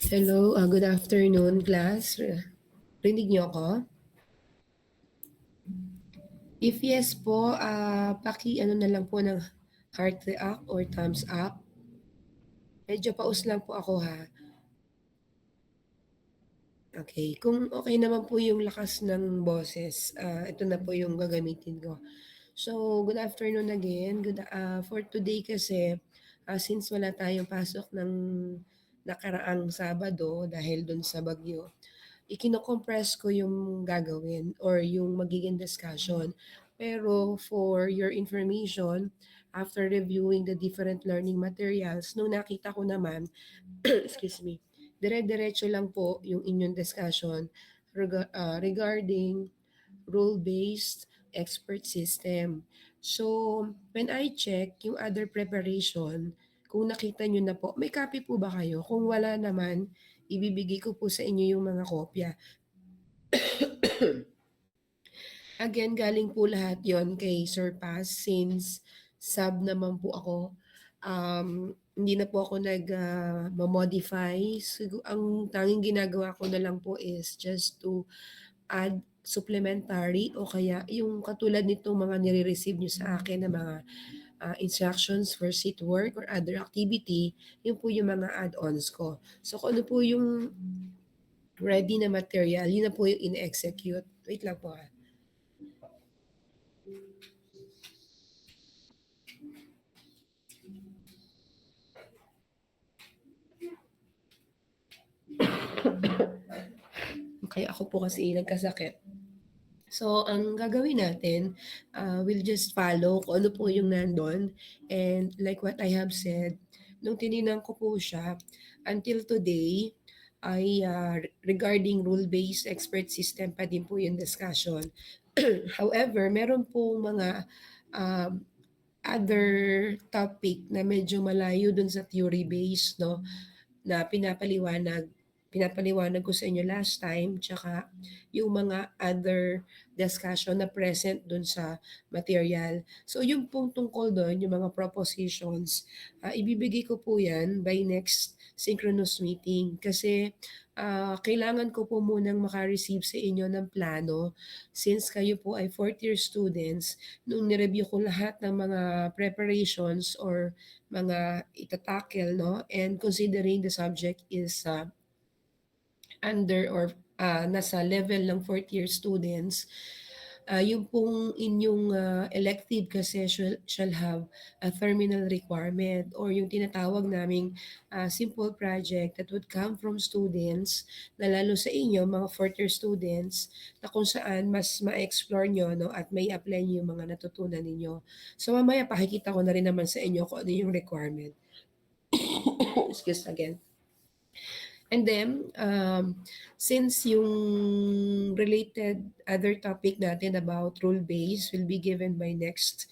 Hello, good afternoon class. Rinig niyo ako? If yes po, paki-ano na lang po ng heart react or thumbs up. Medyo paus lang po ako ha. Okay, kung okay naman po yung lakas ng boses, ito na po yung gagamitin ko. So, good afternoon again. For today kasi, since wala tayong pasok ng nakaraang Sabado dahil dun sa bagyo, ikino-compress ko yung gagawin or yung magiging discussion. Pero for your information, after reviewing the different learning materials, nung nakita ko naman, excuse me, dire-diretso lang po yung inyong discussion regarding rule-based expert system. So, when I check yung other preparation, kung nakita nyo na po, may copy po ba kayo? Kung wala naman, ibibigay ko po sa inyo yung mga kopya. Again, galing po lahat yon kay Sir Paz since sub naman po ako. Hindi na po ako nag-modify. Ang tanging ginagawa ko na lang po is just to add supplementary o kaya yung katulad nitong mga nire-receive nyo sa akin na mga instructions for seat work or other activity, yun po yung mga add-ons ko. So kung ano po yung ready na material, yun na po yung in-execute. Wait lang po ha. Kaya ako po kasi nagkasakit. So, ang gagawin natin, we'll just follow kung ano po yung nandun. And like what I have said, nung tininan ko po siya, until today, ay regarding rule-based expert system pa din po yung discussion. However, meron po mga um, other topic na medyo malayo dun sa theory based, no? Na pinapaliwanag ko sa inyo last time, tsaka yung mga other discussion na present dun sa material. So yung pong tungkol doon, yung mga propositions, ibibigay ko po yan by next synchronous meeting kasi kailangan ko po munang makareceive sa inyo ng plano since kayo po ay fourth year students. Nung nireview ko lahat ng mga preparations or mga itatakel, no? And considering the subject is under or nasa level ng fourth year students, yung pong inyong elective kasi shall have a terminal requirement or yung tinatawag naming simple project that would come from students na lalo sa inyo, mga fourth year students, na kung saan mas ma-explore nyo no, at may apply nyo yung mga natutunan ninyo. So mamaya pakikita ko na rin naman sa inyo kung ano yung requirement. Excuse again. And then, since yung related other topic natin about rule-based will be given by next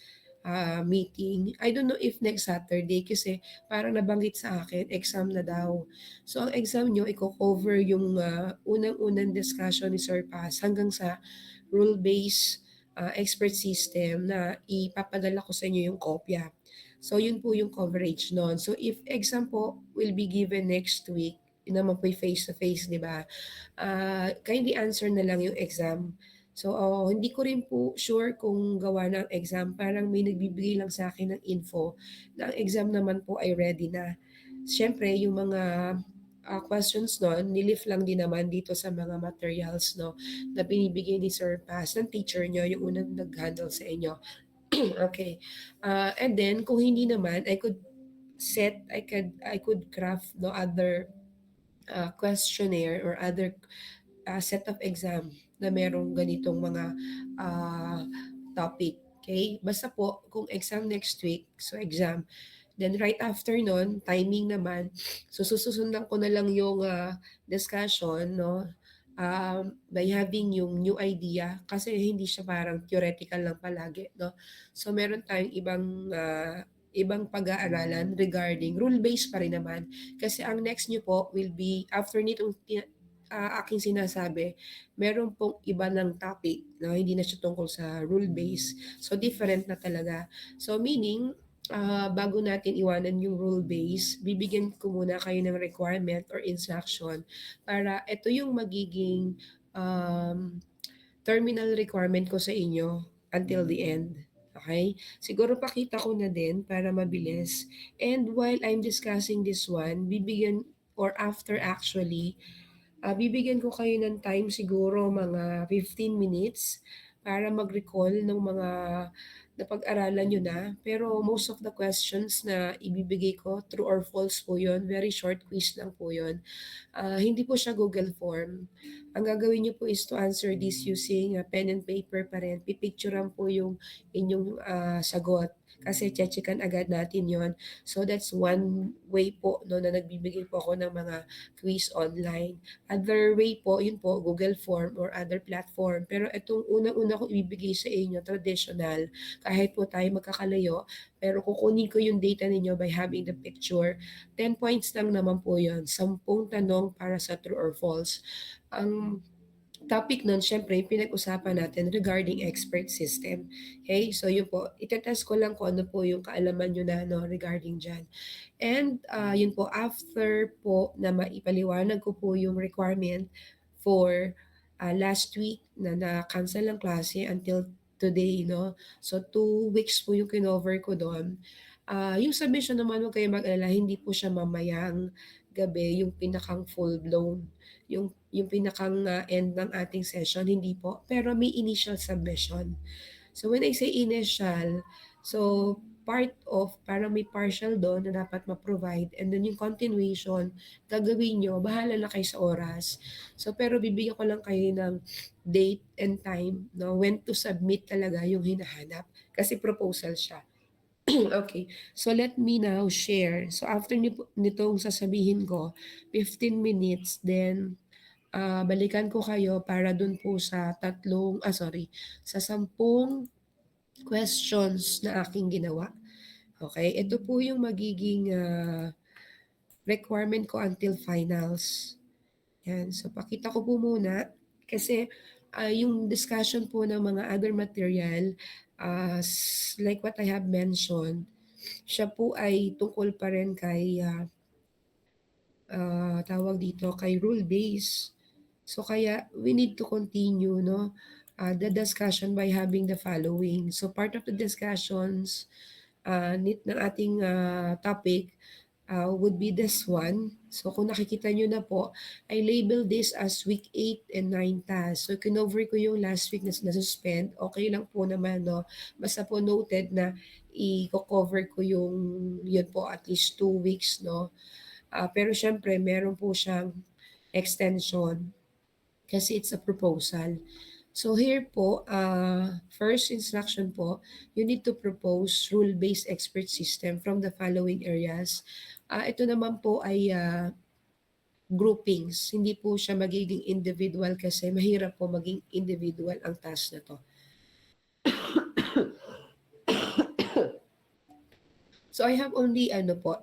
meeting. I don't know if next Saturday kasi parang nabanggit sa akin, exam na daw. So, ang exam nyo, i-cover yung unang-unang discussion ni Sir Paz hanggang sa rule-based expert system na ipapadala ko sa inyo yung kopya. So, yun po yung coverage nun. So, if exam po will be given next week, yun naman po yung face-to-face, di ba? Kindly answer na lang yung exam. So, hindi ko rin po sure kung gawa ng exam. Parang may nagbibigay lang sa akin ng info na ang exam naman po ay ready na. Siyempre, yung mga questions nun, nilift lang din naman dito sa mga materials no, na binibigay ni Sir Paz ng teacher nyo, yung unang nag-handle sa inyo. Okay. And then, kung hindi naman, I could craft no other questionnaire or other set of exam na merong ganitong mga uh, topic. Okay? Basta po, kung exam next week, so exam. Then right after nun, timing naman, so susundan ko na lang yung discussion, no? By having yung new idea kasi hindi siya parang theoretical lang palagi, no? So meron tayong ibang pag-aaralan regarding rule-based pa rin naman kasi ang next nyo po will be after nitong aking sinasabi, meron pong iba ng topic na hindi na siya tungkol sa rule-based. So different na talaga. So meaning, bago natin iwanan yung rule base, bibigyan ko muna kayo ng requirement or instruction para ito yung magiging um, terminal requirement ko sa inyo until the end. Okay? Siguro pakita ko na din para mabilis. And while I'm discussing this one, bibigyan or after actually, bibigyan ko kayo ng time siguro mga 15 minutes para mag-recall ng mga napag-aralan nyo na. Pero most of the questions na ibibigay ko, true or false po yun. Very short quiz lang po yun. Hindi po siya Google form. Ang gagawin niyo po is to answer this using pen and paper pa rin. Pipicturean po yung inyong sagot kasi checkan agad natin yon. So that's one way po no, na nagbibigay po ako ng mga quiz online. Other way po, yun po, Google form or other platform. Pero itong unang-una ko ibibigay sa inyo, traditional, kahit po tayo magkakalayo, pero kukunin ko yung data ninyo by having the picture. 10 points lang naman po yun. 10 tanong para sa true or false. Ang topic nun, syempre, pinag-usapan natin regarding expert system. Okay? So, yun po. Itetest ko lang kung ano po yung kaalaman nyo na no, regarding dyan. And yun po, after po na maipaliwanag ko po yung requirement for last week na na-cancel ang klase until today, no? So, 2 weeks po yung kinover ko doon. Yung submission naman, huwag kayo mag-alala, hindi po siya mamayang gabi, yung pinakang full-blown, yung pinakang end ng ating session, hindi po. Pero may initial submission. So when I say initial, so part of, parang may partial doon na dapat ma-provide and then yung continuation, gagawin nyo, bahala na kayo sa oras. So pero bibigyan ko lang kayo ng date and time, no, when to submit talaga yung hinahanap. Kasi proposal siya. Okay, so let me now share. So after nitong sasabihin ko, 15 minutes, then balikan ko kayo para dun po sa sa 10 questions na aking ginawa. Okay, ito po yung magiging requirement ko until finals. Yan, so pakita ko po muna kasi yung discussion po ng mga other material, like what I have mentioned, siya po ay tungkol pa rin kay tawag dito, kay rule base. So kaya we need to continue no the discussion by having the following. So part of the discussions ng ating topic would be this one. So kung nakikita nyo na po, I label this as week 8 and 9 tasks. So kinover ko yung last week na suspend. Okay lang po naman, no? Basta po noted na i-cover ko yung yun po at least 2 weeks, no? Pero syempre, meron po siyang extension kasi it's a proposal. So here po, first instruction po, you need to propose rule-based expert system from the following areas. Ito naman po ay groupings. Hindi po siya magiging individual kasi mahirap po maging individual ang task na to. So I have only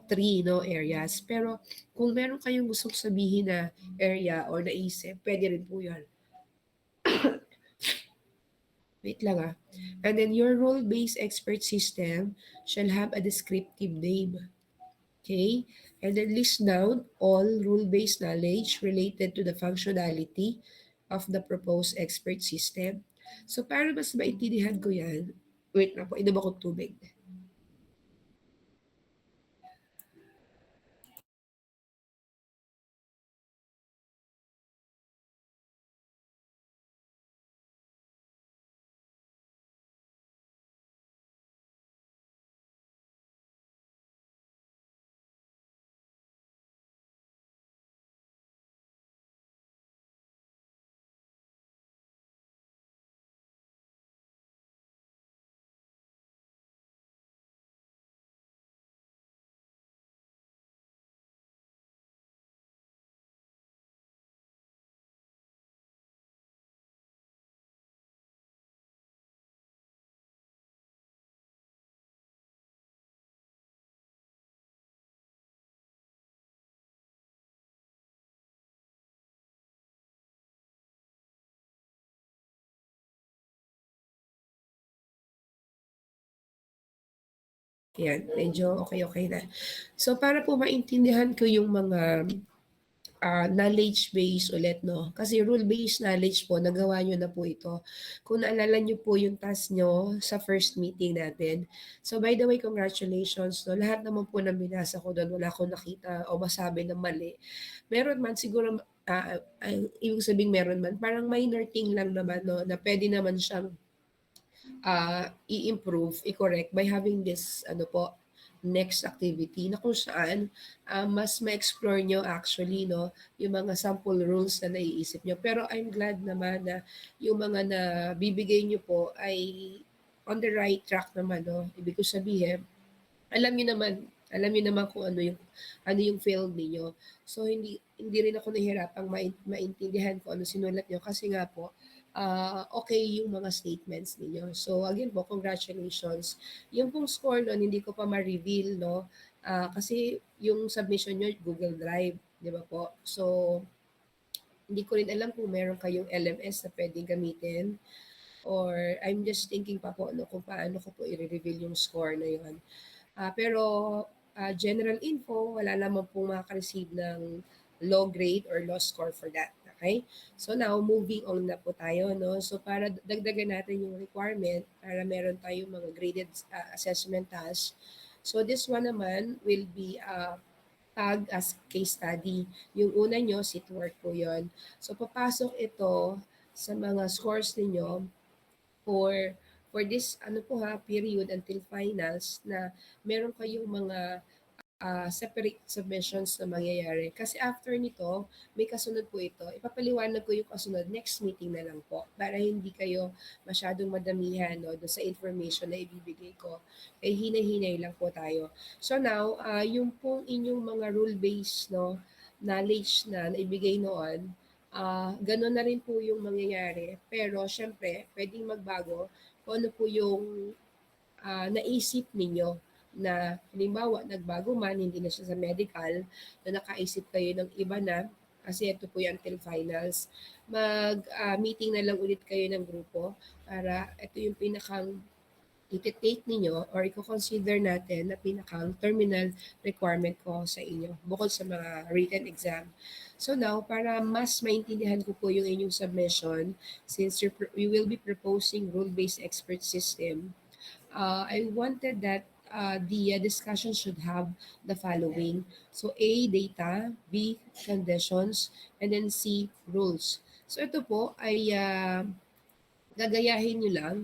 three no areas. Pero kung meron kayong gustong sabihin na area or naisip, pwede rin po 'yan. Wait lang ah. And then your role-based expert system shall have a descriptive name. Okay? And then list down all rule-based knowledge related to the functionality of the proposed expert system. So para mas maintindihan ko yan, wait na po, inom ako tubig. Yan, medyo okay na. So, para po maintindihan ko yung mga knowledge base ulit 'no, kasi rule based knowledge po nagawa niyo na po ito. Kung naalala niyo po yung task niyo sa first meeting natin. So, by the way, congratulations 'no, lahat naman po ng binasa ko dun wala akong nakita o masabi na mali. Meron man siguro, ang ibig sabihing meron man, parang minor thing lang naman 'no, na puwede naman siyang i-improve, i-correct by having this ano po, next activity na kung saan mas ma-explore nyo actually no, yung mga sample rules na naiisip nyo. Pero I'm glad naman na yung mga na bibigay nyo po ay on the right track naman no. Ibig ko sabihin, alam niyo naman kung ano yung field niyo. So hindi hindi rin ako nahihirapang maintindihan kung ano sinulat niyo kasi nga po, okey yung mga statements ninyo. So again po, congratulations. Yung pong score nun hindi ko pa ma-reveal 'no, kasi yung submission niyo Google Drive, 'di ba po? So hindi ko rin alam kung meron kayong LMS na puwedeng gamitin or I'm just thinking pa po 'no, kung paano ko po i-re-reveal yung score na yun. Pero general info, wala naman pong makaka-receive ng low grade or low score for that. Okay? So now, moving on na po tayo. No? So para dagdagan natin yung requirement, para meron tayong mga graded assessment tasks. So this one naman will be tag as case study. Yung una nyo, sit work po yun. So papasok ito sa mga scores ninyo for this ano po ha, period until finals na meron kayong mga separate submissions na mangyayari. Kasi after nito, may kasunod po ito. Ipapaliwanag ko yung kasunod next meeting na lang po para hindi kayo masyadong madamihan no, doon sa information na ibibigay ko. Kaya hinay-hinay lang po tayo. So now, yung pong inyong mga rule-based no, knowledge na naibigay noon, ganun na rin po yung mangyayari. Pero syempre, pwedeng magbago kung ano po yung naisip ninyo na halimbawa nagbago man, hindi na siya sa medical, na nakaisip kayo ng iba na, kasi ito po yung until finals, meeting na lang ulit kayo ng grupo para ito yung pinakang iti-take ninyo or i-consider natin na pinakang terminal requirement ko sa inyo bukod sa mga written exam. So now, para mas maintindihan ko po yung inyong submission, since you will be proposing rule-based expert system, I wanted that the discussion should have the following. So A, data, B, conditions, and then C, rules. So ito po ay gagayahin nyo lang.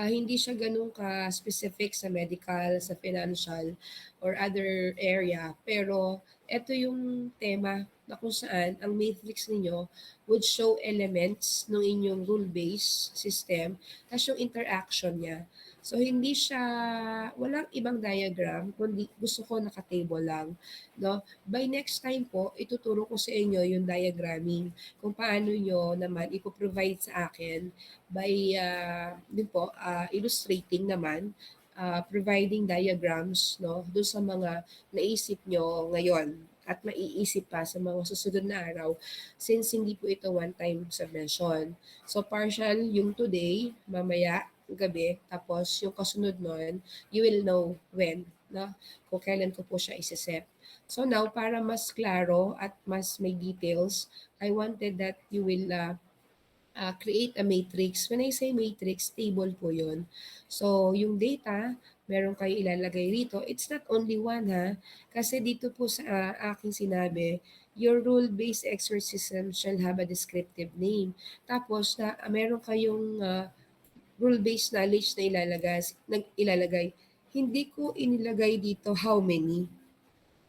Hindi siya ganun ka-specific sa medical, sa financial, or other area. Pero ito yung tema na kung saan ang matrix ninyo would show elements ng inyong rule-based system, tapos yung interaction niya. So hindi siya, walang ibang diagram, kundi gusto ko naka-table lang. No? By next time po, ituturo ko sa inyo yung diagramming, kung paano nyo naman ipo-provide sa akin by din po illustrating naman, providing diagrams no doon sa mga naisip nyo ngayon at maiisip pa sa mga susunod na araw since hindi po ito one-time submission. So partial yung today, mamaya gabi, tapos yung kasunod nun, you will know when, no? Kung kailan ko po siya isiset. So now, para mas klaro at mas may details, I wanted that you will create a matrix. When I say matrix, table po yun. So, yung data, meron kayo ilalagay rito. It's not only one ha, kasi dito po sa aking sinabi, your rule-based exorcism shall have a descriptive name. Tapos, meron kayong rule-based knowledge na ilalagay. Hindi ko inilagay dito how many.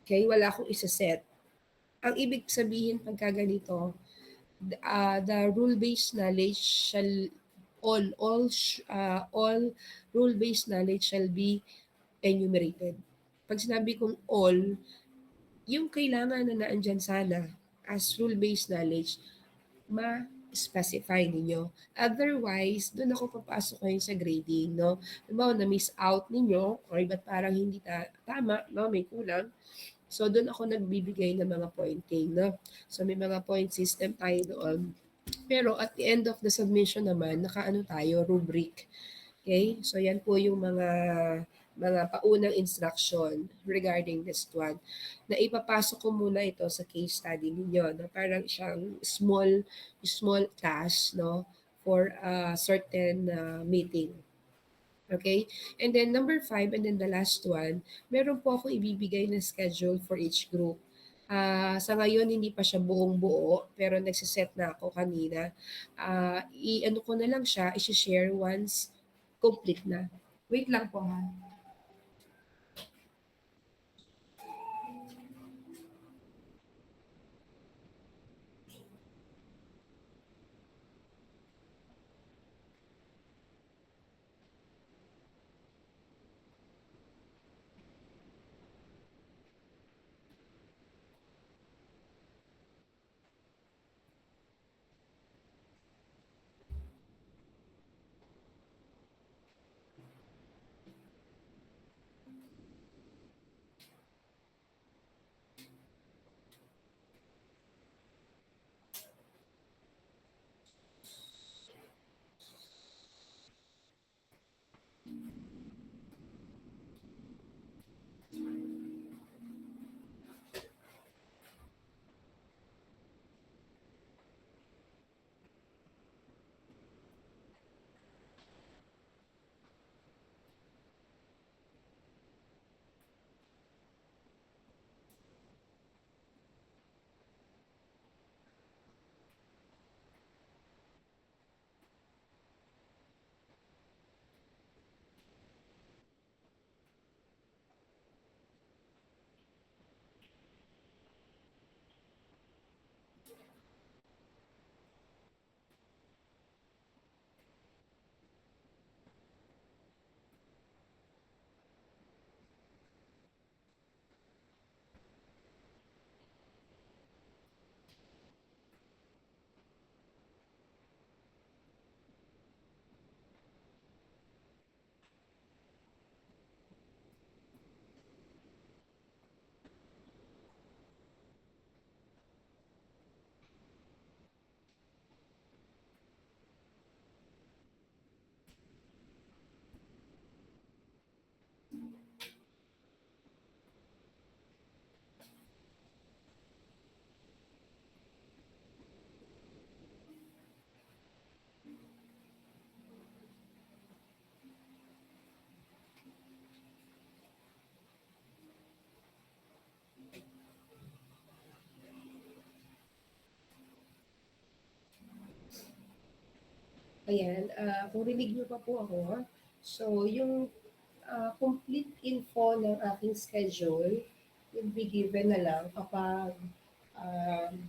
Okay? Wala akong isa-set. Ang ibig sabihin pagka ganito, the rule-based knowledge shall all rule-based knowledge shall be enumerated. Pag sinabi kong all, yung kailangan na naandyan sana as rule-based knowledge, ma-specify ninyo. Otherwise, doon ako papasok ngayon sa grading, no? Halimbawa, na-miss out ninyo or ba't parang hindi tama, no? May kulang. So, doon ako nagbibigay ng mga pointing, no? So, may mga point system tayo doon. Pero at the end of the submission naman, nakaano tayo, rubric. Okay? So, yan po yung mga mga paunang instruction regarding this one, na ipapasok ko muna ito sa case study ninyo, no? Parang siyang small task, no? For a certain meeting. Okay? And then number 5, and then the last one, meron po ako ibibigay na schedule for each group. Sa ngayon, hindi pa siya buong buo, pero nagsiset na ako kanina. I-ano ko na lang siya, i-share once complete na. Wait lang po ha. Ayan, kung rinig niyo pa po ako, so yung complete info ng aking schedule will be given na lang kapag um,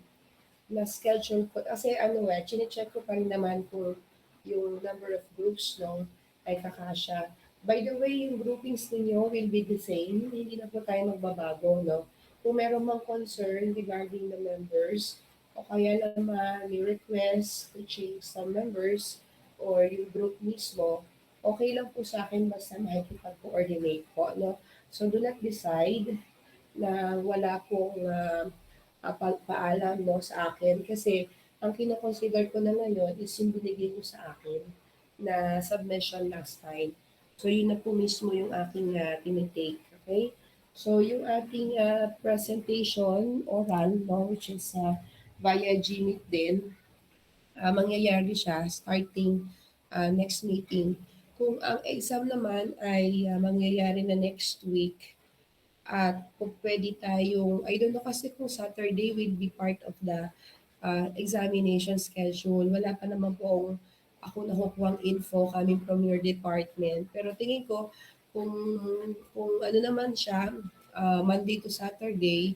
na-schedule ko. Kasi ano chine-check ko pa rin naman kung yung number of groups, no, ay kakasya. By the way, yung groupings ninyo will be the same. Hindi na po tayo magbabago, no? Kung meron mang concern regarding the members, o kaya naman may request to change some members or yung group mismo, okay lang po sa akin basta makikipag-coordinate po, no? So, do not decide na wala pong paalam, no, sa akin kasi ang kino-consider ko na ngayon is yung binigay mo sa akin na submission last time. So, yun na po mismo yung aking tinitake. Okay? So, yung ating presentation oral, no, which is via Gmeet din, mangyayari siya starting next meeting. Kung ang exam naman ay mangyayari na next week, at kung puwede tayong I don't know kasi kung Saturday will be part of the examination schedule. Wala pa naman pong ako nakukuhang info coming from your department. Pero tingin ko kung ano naman siya, Monday to Saturday,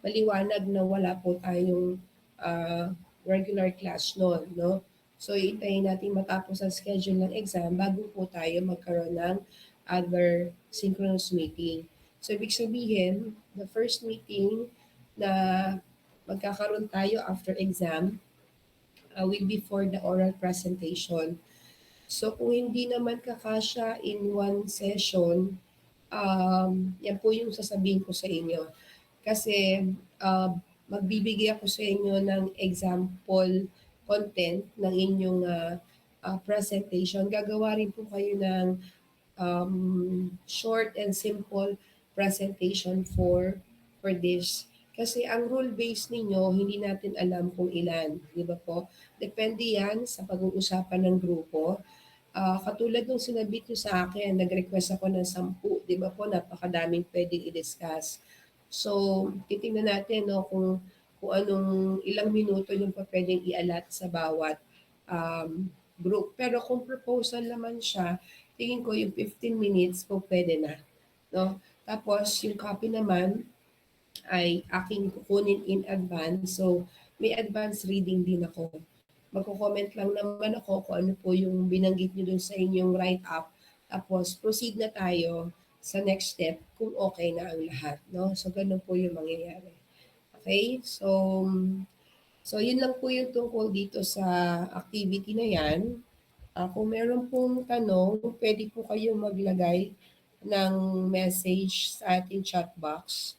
maliwanag na wala po tayong ah, regular class no'n, 'no? So, hintayin natin matapos ang schedule ng exam bago po tayo magkaroon ng other synchronous meeting. So, ibig sabihin, the first meeting na magkakaroon tayo after exam will be for the oral presentation. So, kung hindi naman kakasya in one session, yan po yung sasabihin ko sa inyo. Kasi magbibigay ako sa inyo ng example content ng inyong presentation. Gagawa rin po kayo ng short and simple presentation for this. Kasi ang rule base ninyo, hindi natin alam kung ilan, di ba po? Depende yan sa pag-uusapan ng grupo. Katulad nung sinabit niyo sa akin, nag-request ako ng 10, di ba po, napakadaming pwedeng i-discuss. So, titingnan natin no, kung anong ilang minuto yung pa pwedeng i-allot sa bawat group. Pero kung proposal naman siya, tingin ko yung 15 minutes po pwede na. No? Tapos, yung copy naman ay aking kukunin in advance. So, may advance reading din ako. Magko-comment lang naman ako kung ano po yung binanggit nyo dun sa inyong write-up. Tapos, proceed na tayo sa next step kung okay na ang lahat. No? So, ganun po yung mangyayari. Okay? So yun lang po yung tungkol dito sa activity na yan. Kung meron pong tanong, pwede po kayong maglagay ng message sa ating chat box.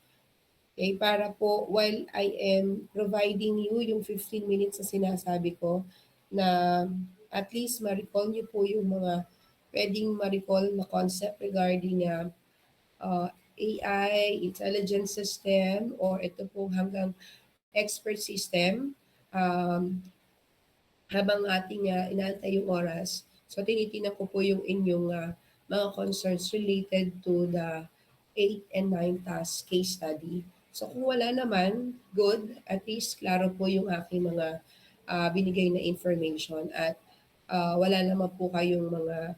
Okay, para po while I am providing you yung 15 minutes na sinasabi ko na at least ma-recall niyo po yung mga pwedeng ma-recall na concept regarding AI, intelligence system, or ito po hanggang expert system. Um, habang ating inaantay yung oras, so tinitingnan ko po yung inyong mga concerns related to the 8 and 9 task case study. So kung wala naman, good, at least klaro po yung aking mga binigay na information at wala naman po kayong mga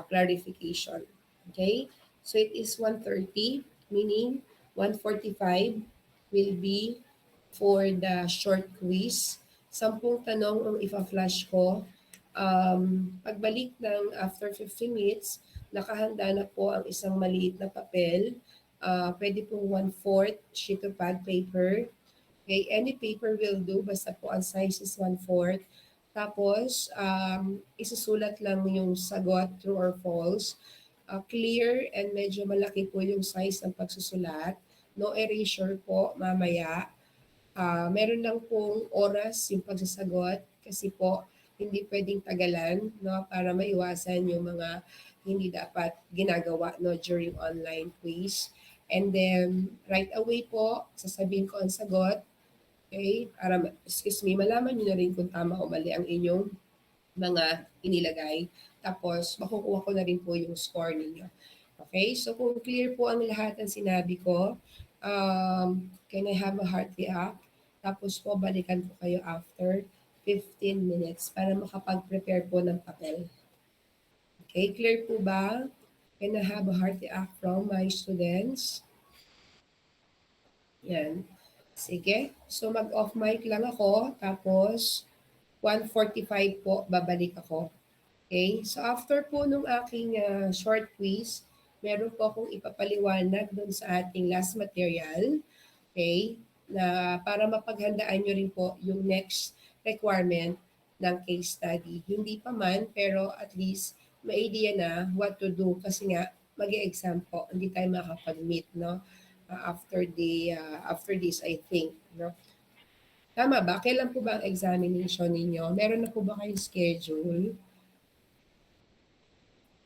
clarification. Okay? So it is 1:30, meaning 1:45 will be for the short quiz. 10 tanong ang ifa-flash ko. Pagbalik ng after 15 minutes, nakahanda na po ang isang maliit na papel. Pwede pong 1/4 sheet of pad paper. Okay, any paper will do, basta po ang size is 1/4. Tapos, isusulat lang yung sagot, true or false. Clear and medyo malaki po yung size ng pagsusulat. No erasure po mamaya. Meron lang pong oras yung pagsasagot kasi po hindi pwedeng tagalan no para maiwasan yung mga hindi dapat ginagawa no during online quiz. And then right away po sasabihin ko ang sagot, okay? Para excuse me, malaman niyo na rin kung tama o mali ang inyong mga inilagay. Tapos makukuha ko na rin po yung score ninyo. Okay? So kung clear po ang lahat ng sinabi ko, can I have a heart react? Tapos po balikan ko kayo after 15 minutes para makapag-prepare po ng papel. Okay, clear po ba? Can I have a heart react from my students? Yan. Sige. So mag-off mic lang ako. Tapos 1:45 po babalik ako. Okay? So after po nung aking short quiz, meron po akong ipapaliwanag dun sa ating last material. Okay? Na para mapaghandaan nyo rin po yung next requirement ng case study. Hindi pa man, pero at least may idea na what to do kasi nga mag-exam po. Hindi tayo makakapag-meet, no? After this, I think, no? Tama ba? Kailan po ba ang examination ninyo? Meron na po ba kayong schedule?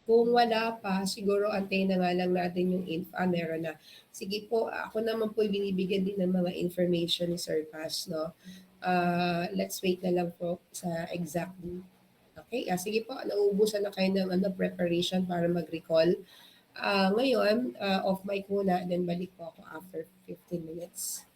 Kung wala pa, siguro antayin na nga lang natin yung meron na. Sige po, ako naman po binibigyan din ng mga information ni Sir Paz, no? Let's wait na lang po sa exact date. Okay? Sige po, nauubusan na kayo ng preparation para mag-recall. Ngayon, off mic muna, then balik po ako after 15 minutes.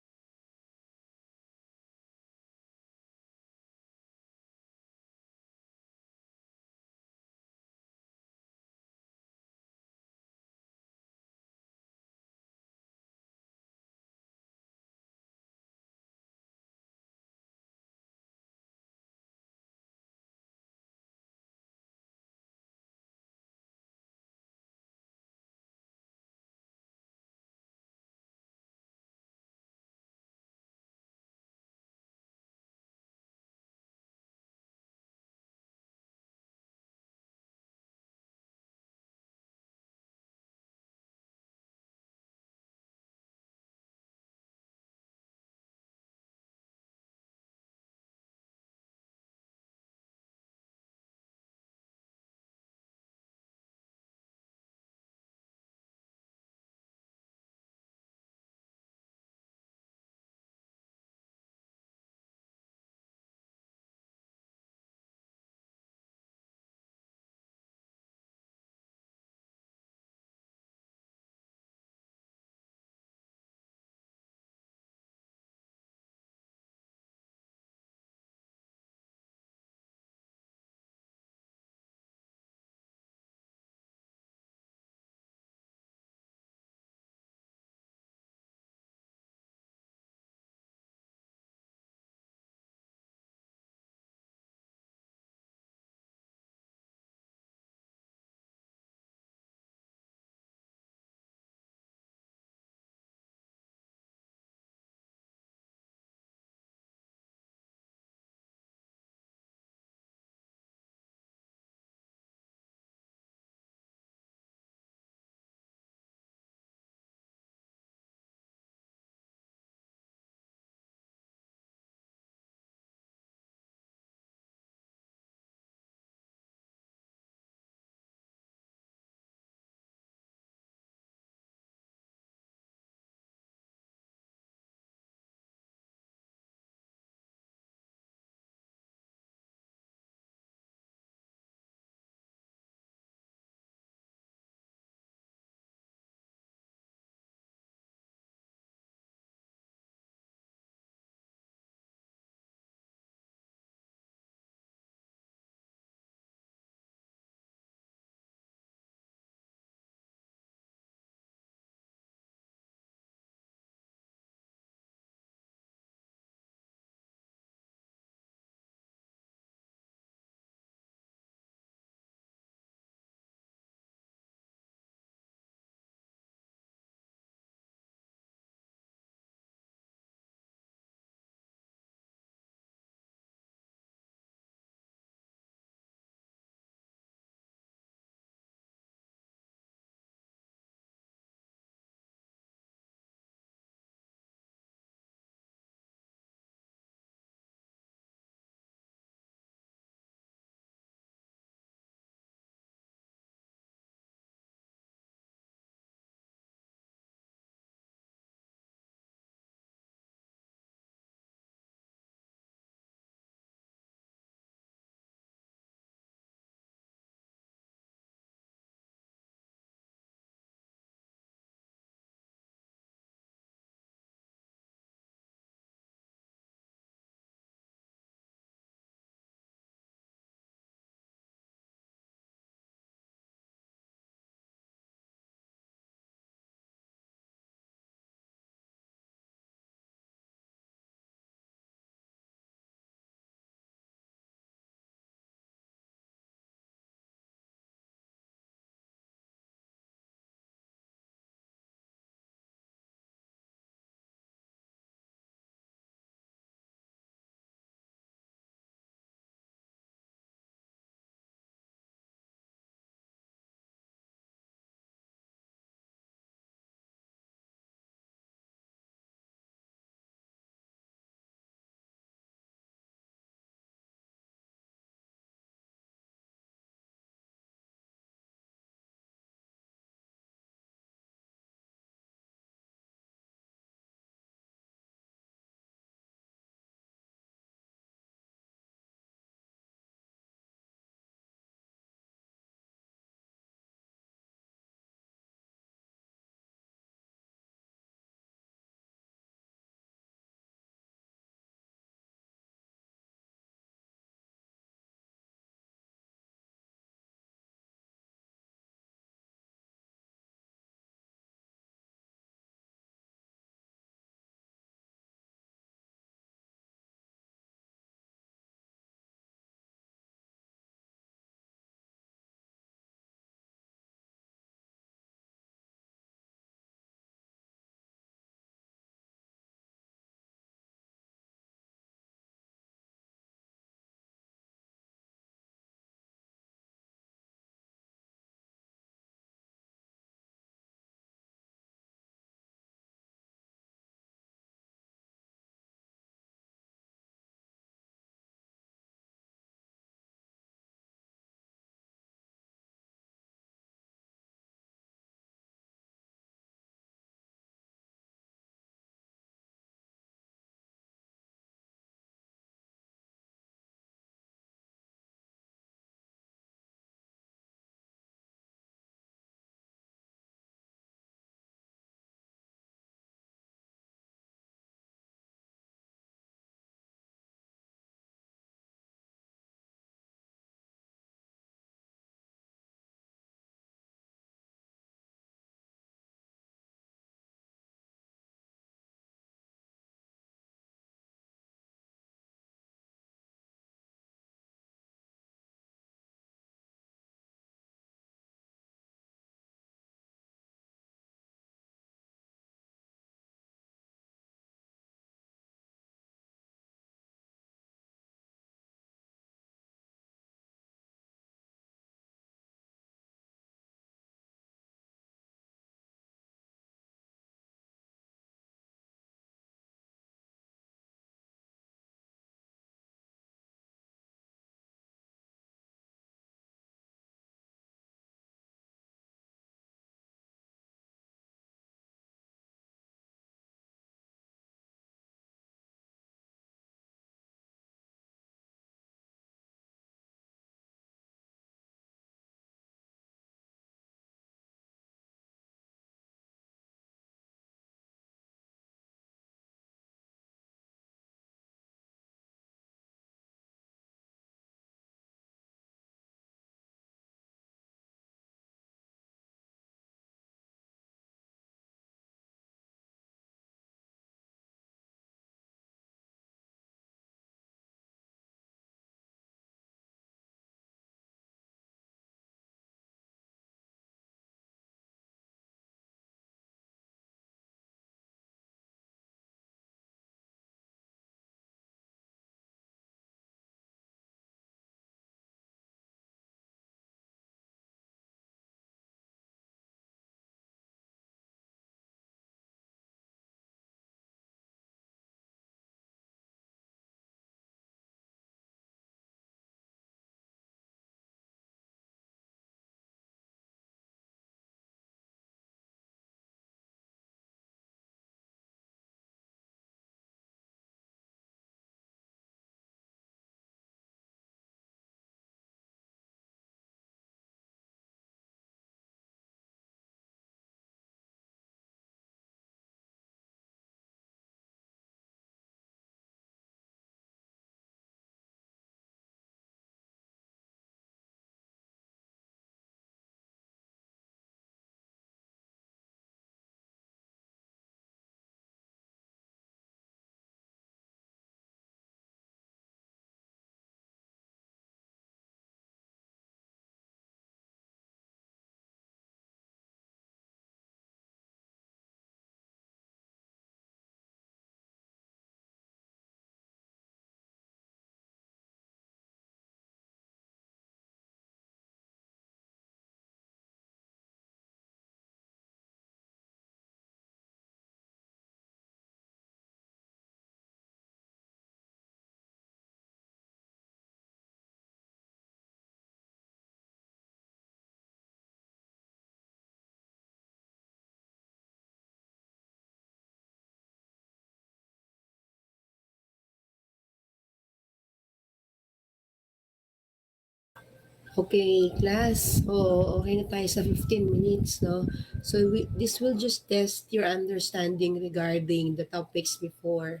Okay, class. Oh, okay na tayo sa 15 minutes, no? So, this will just test your understanding regarding the topics before.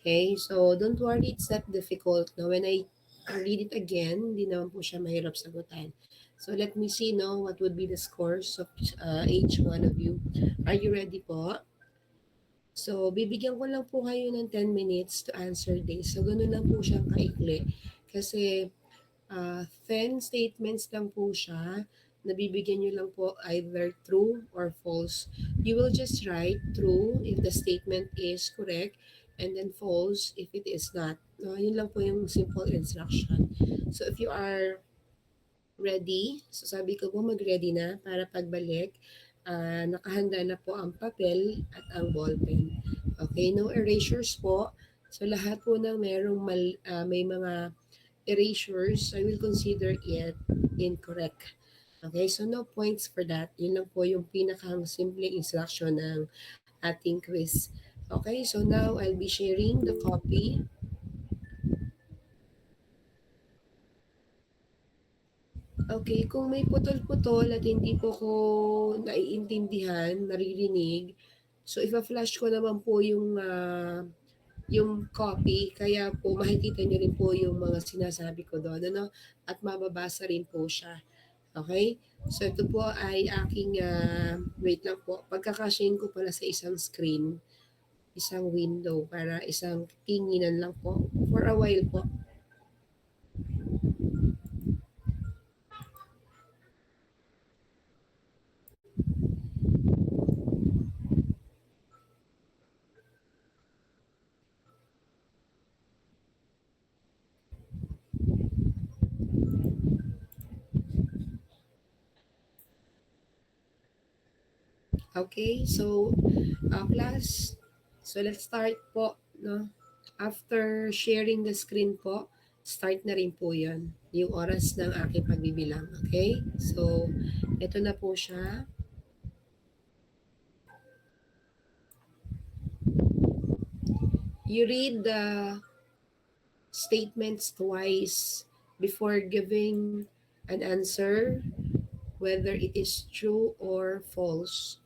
Okay? So, don't worry, it's not difficult. No? When I read it again, hindi naman po siya mahirap sagutan. So, let me see, no, what would be the scores of each one of you. Are you ready po? So, bibigyan ko lang po kayo ng 10 minutes to answer this. So, ganun lang po siyang kaikli. Kasi 10 statements lang po siya. Nabibigyan nyo lang po either true or false. You will just write true if the statement is correct and then false if it is not. No, yun lang po yung simple instruction. So if you are ready, so sabi ko po mag-ready na para pagbalik, nakahanda na po ang papel at ang ballpen. Okay, no erasures po. So lahat po ng may mga erasures, I will consider it incorrect. Okay, so no points for that. Yun lang po yung pinakang simpleng instruction ng ating quiz. Okay, so now I'll be sharing the copy. Okay, kung may putol-putol at hindi po ko naiintindihan, naririnig, so ipa-flash ko naman po yung copy, kaya po makikita niyo rin po yung mga sinasabi ko doon, ano, at mababasa rin po siya. Okay? So ito po ay aking, wait lang po, pagkakasyahin ko pala sa isang screen, isang window, para isang tinginan lang po, for a while po. Okay, so class, so let's start po, no? After sharing the screen po, start na rin po yun, yung oras ng aking pagbibilang. Okay? So, ito na po siya. You read the statements twice before giving an answer, whether it is true or false.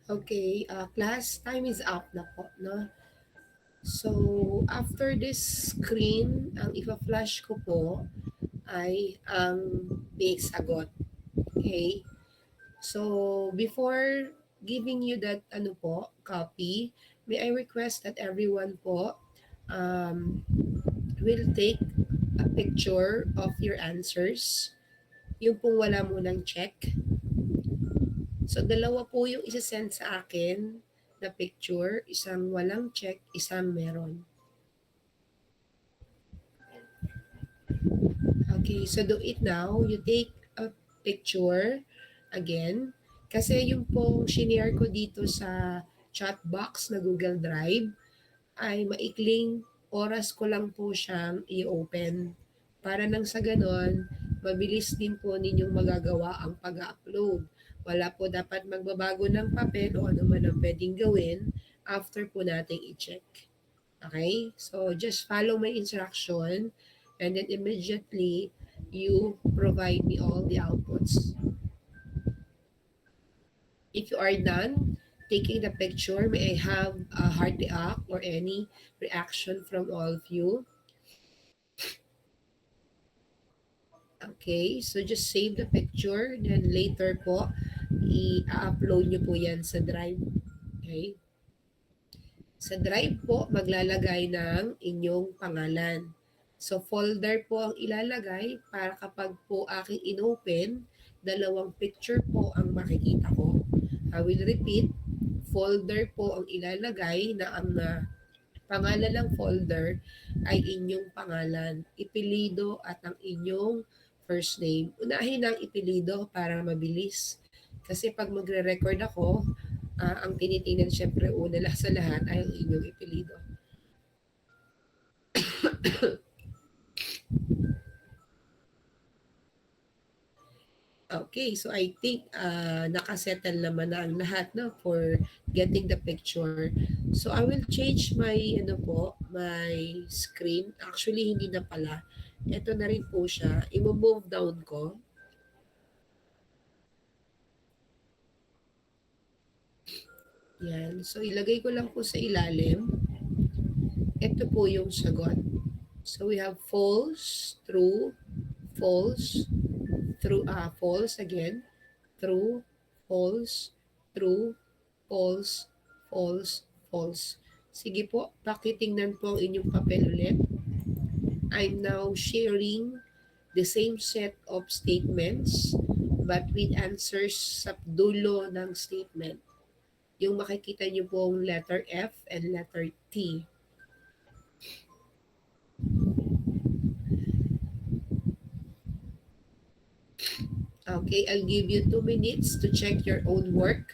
Okay, class time is up na po, no? So, after this screen, ang ipa-flash ko po ay ang big sagot. Okay? So, before giving you that ano po, copy, may I request that everyone po um, will take a picture of your answers. Yung pong wala munang check. So, dalawa po yung isa-send sa akin na picture. Isang walang check, isang meron. Okay, so do it now. You take a picture again. Kasi yung pong shinare ko dito sa chat box na Google Drive ay maikling oras ko lang po siyang i-open. Para nang sa ganon, mabilis din po ninyong magagawa ang pag-upload. Wala po dapat magbabago ng papel o ano man ang pwedeng gawin after po nating i-check. Okay? So, just follow my instruction and then immediately you provide me all the outputs. If you are done taking the picture, may I have a heart react or any reaction from all of you? Okay, so just save the picture, then later po, i-upload nyo po yan sa Drive. Okay? Sa Drive po, maglalagay ng inyong pangalan. So, folder po ang ilalagay para kapag po aking inopen, dalawang picture po ang makikita ko. I will repeat, folder po ang ilalagay na ang pangalan ng folder ay inyong pangalan, ipilido at ang inyong first name. Unahin ang ipilido para mabilis. Kasi pag magre-record ako, ang tinitingnan syempre una lang sa lahat ay ang inyong ipilido. Okay, so I think nakasettle naman na ang lahat no, for getting the picture. So I will change my ano po, my screen. Actually hindi na pala. Ito na rin po siya. I-move down ko. Yan. So ilagay ko lang po sa ilalim. Ito po yung sagot. So we have false, true, false, false again, true, false, true, false, false, false. Sige po, pakitingnan po ang inyong papel ulit. I'm now sharing the same set of statements but with answers sa dulo ng statement. Yung makikita niyo pong letter F and letter T. Okay, I'll give you 2 minutes to check your own work.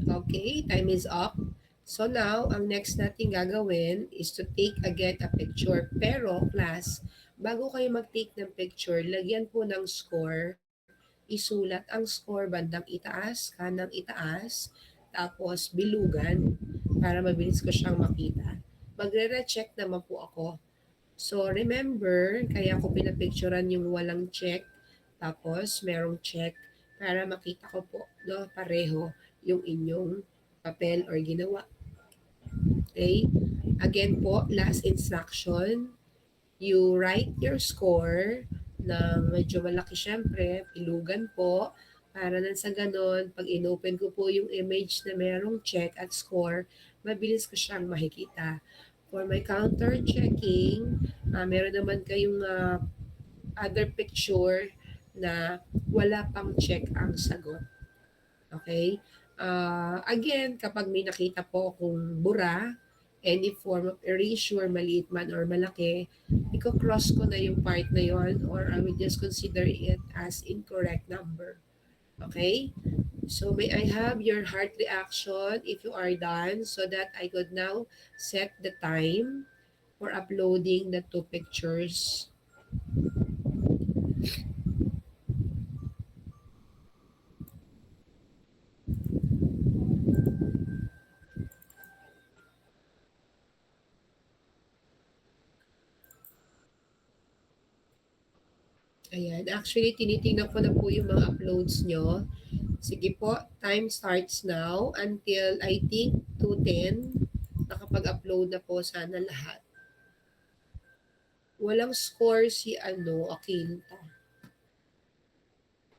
Okay, time is up. So now, ang next natin gagawin is to take again a picture. Pero class, bago kayo mag-take ng picture, lagyan po ng score. Isulat ang score bandang itaas, kanang itaas, tapos bilugan para mabilis ko siyang makita. Magre-recheck naman po ako. So remember, kaya ko pinapicturan yung walang check, tapos merong check para makita ko po no, pareho yung inyong papel or ginawa. Okay? Again po, last instruction, you write your score na medyo malaki syempre, pilugan po, Para nang sa gano'n, 'pag inopen ko po yung image na merong check at score, mabilis ko siyang makikita. For my counter checking, meron naman kayong other picture na wala pang check ang sagot. Okay? Again, kapag may nakita po akong bura, any form of erasure, maliit man or malaki, iko-cross ko na yung part na yon or I will just consider it as incorrect number. Okay? So may I have your heart reaction if you are done so that I could now set the time for uploading the two pictures. Ayan. Actually, tinitingnan ko na po yung mga uploads nyo. Sige po, time starts now until I think 2:10. Nakapag-upload na po sana lahat. Walang score si Aquinta.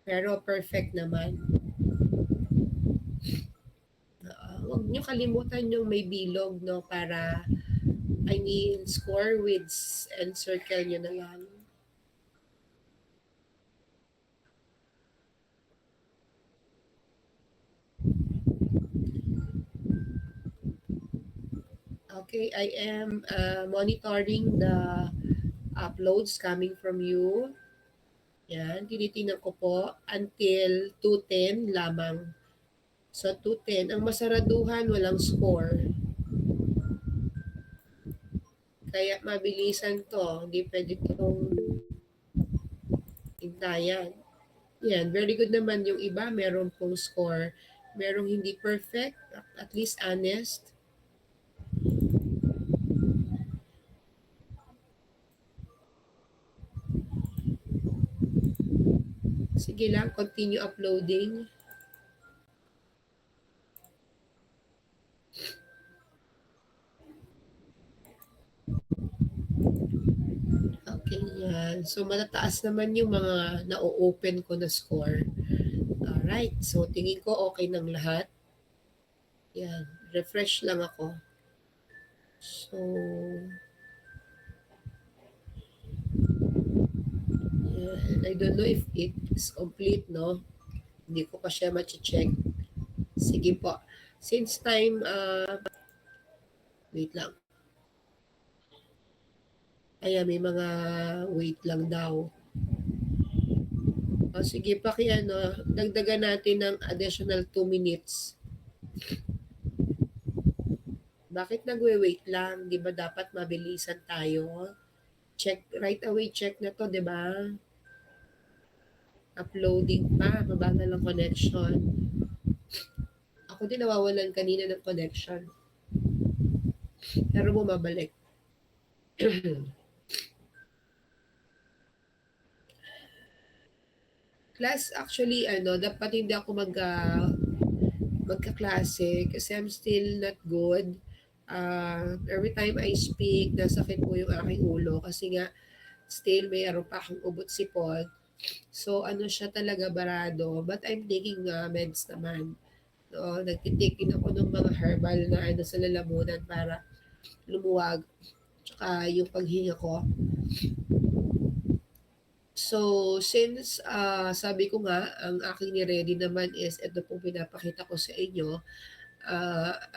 Pero perfect naman. Huwag nyo kalimutan yung may bilog, no? Para, I mean, score with and circle nyo na lang. Okay, I am monitoring the uploads coming from you. Yan, tinitingnan ko po until 2:10 lamang. So 2:10, ang masaraduhan walang score. Kaya mabilisan to, hindi pwede itong hintayan. Yan, very good naman yung iba, meron pong score. Merong hindi perfect, at least honest. Sige lang, continue uploading. Okay, yan. So, matataas naman yung mga na-open ko na score. Alright, so tingin ko okay ng lahat. Yan, refresh lang ako. So, yan. I don't know if it is complete, no? Hindi ko pa siya ma-check. Sige po. Since time, wait lang. Ayan, may mga wait lang daw. O sige, dagdagan natin ng additional 2 minutes. Bakit nagwe-wait lang? Di ba dapat mabilisan tayo? Check, right away check na to, di ba? Uploading pa, mabagal ang connection. Ako din nawawalan kanina ng connection. Pero bumabalik. Class, actually, dapat hindi ako magkaklase kasi I'm still not good. Every time I speak, nasakit po yung aking ulo kasi nga still mayroon pa akong ubot sipon. So ano siya talaga barado, but I'm taking meds naman. No, nagtitake din ako ng mga herbal na sa lalamunan para lumuwag. Tsaka yung paghinga ko. So, since sabi ko nga, ang aking ni-ready naman is ito pong pinapakita ko sa inyo.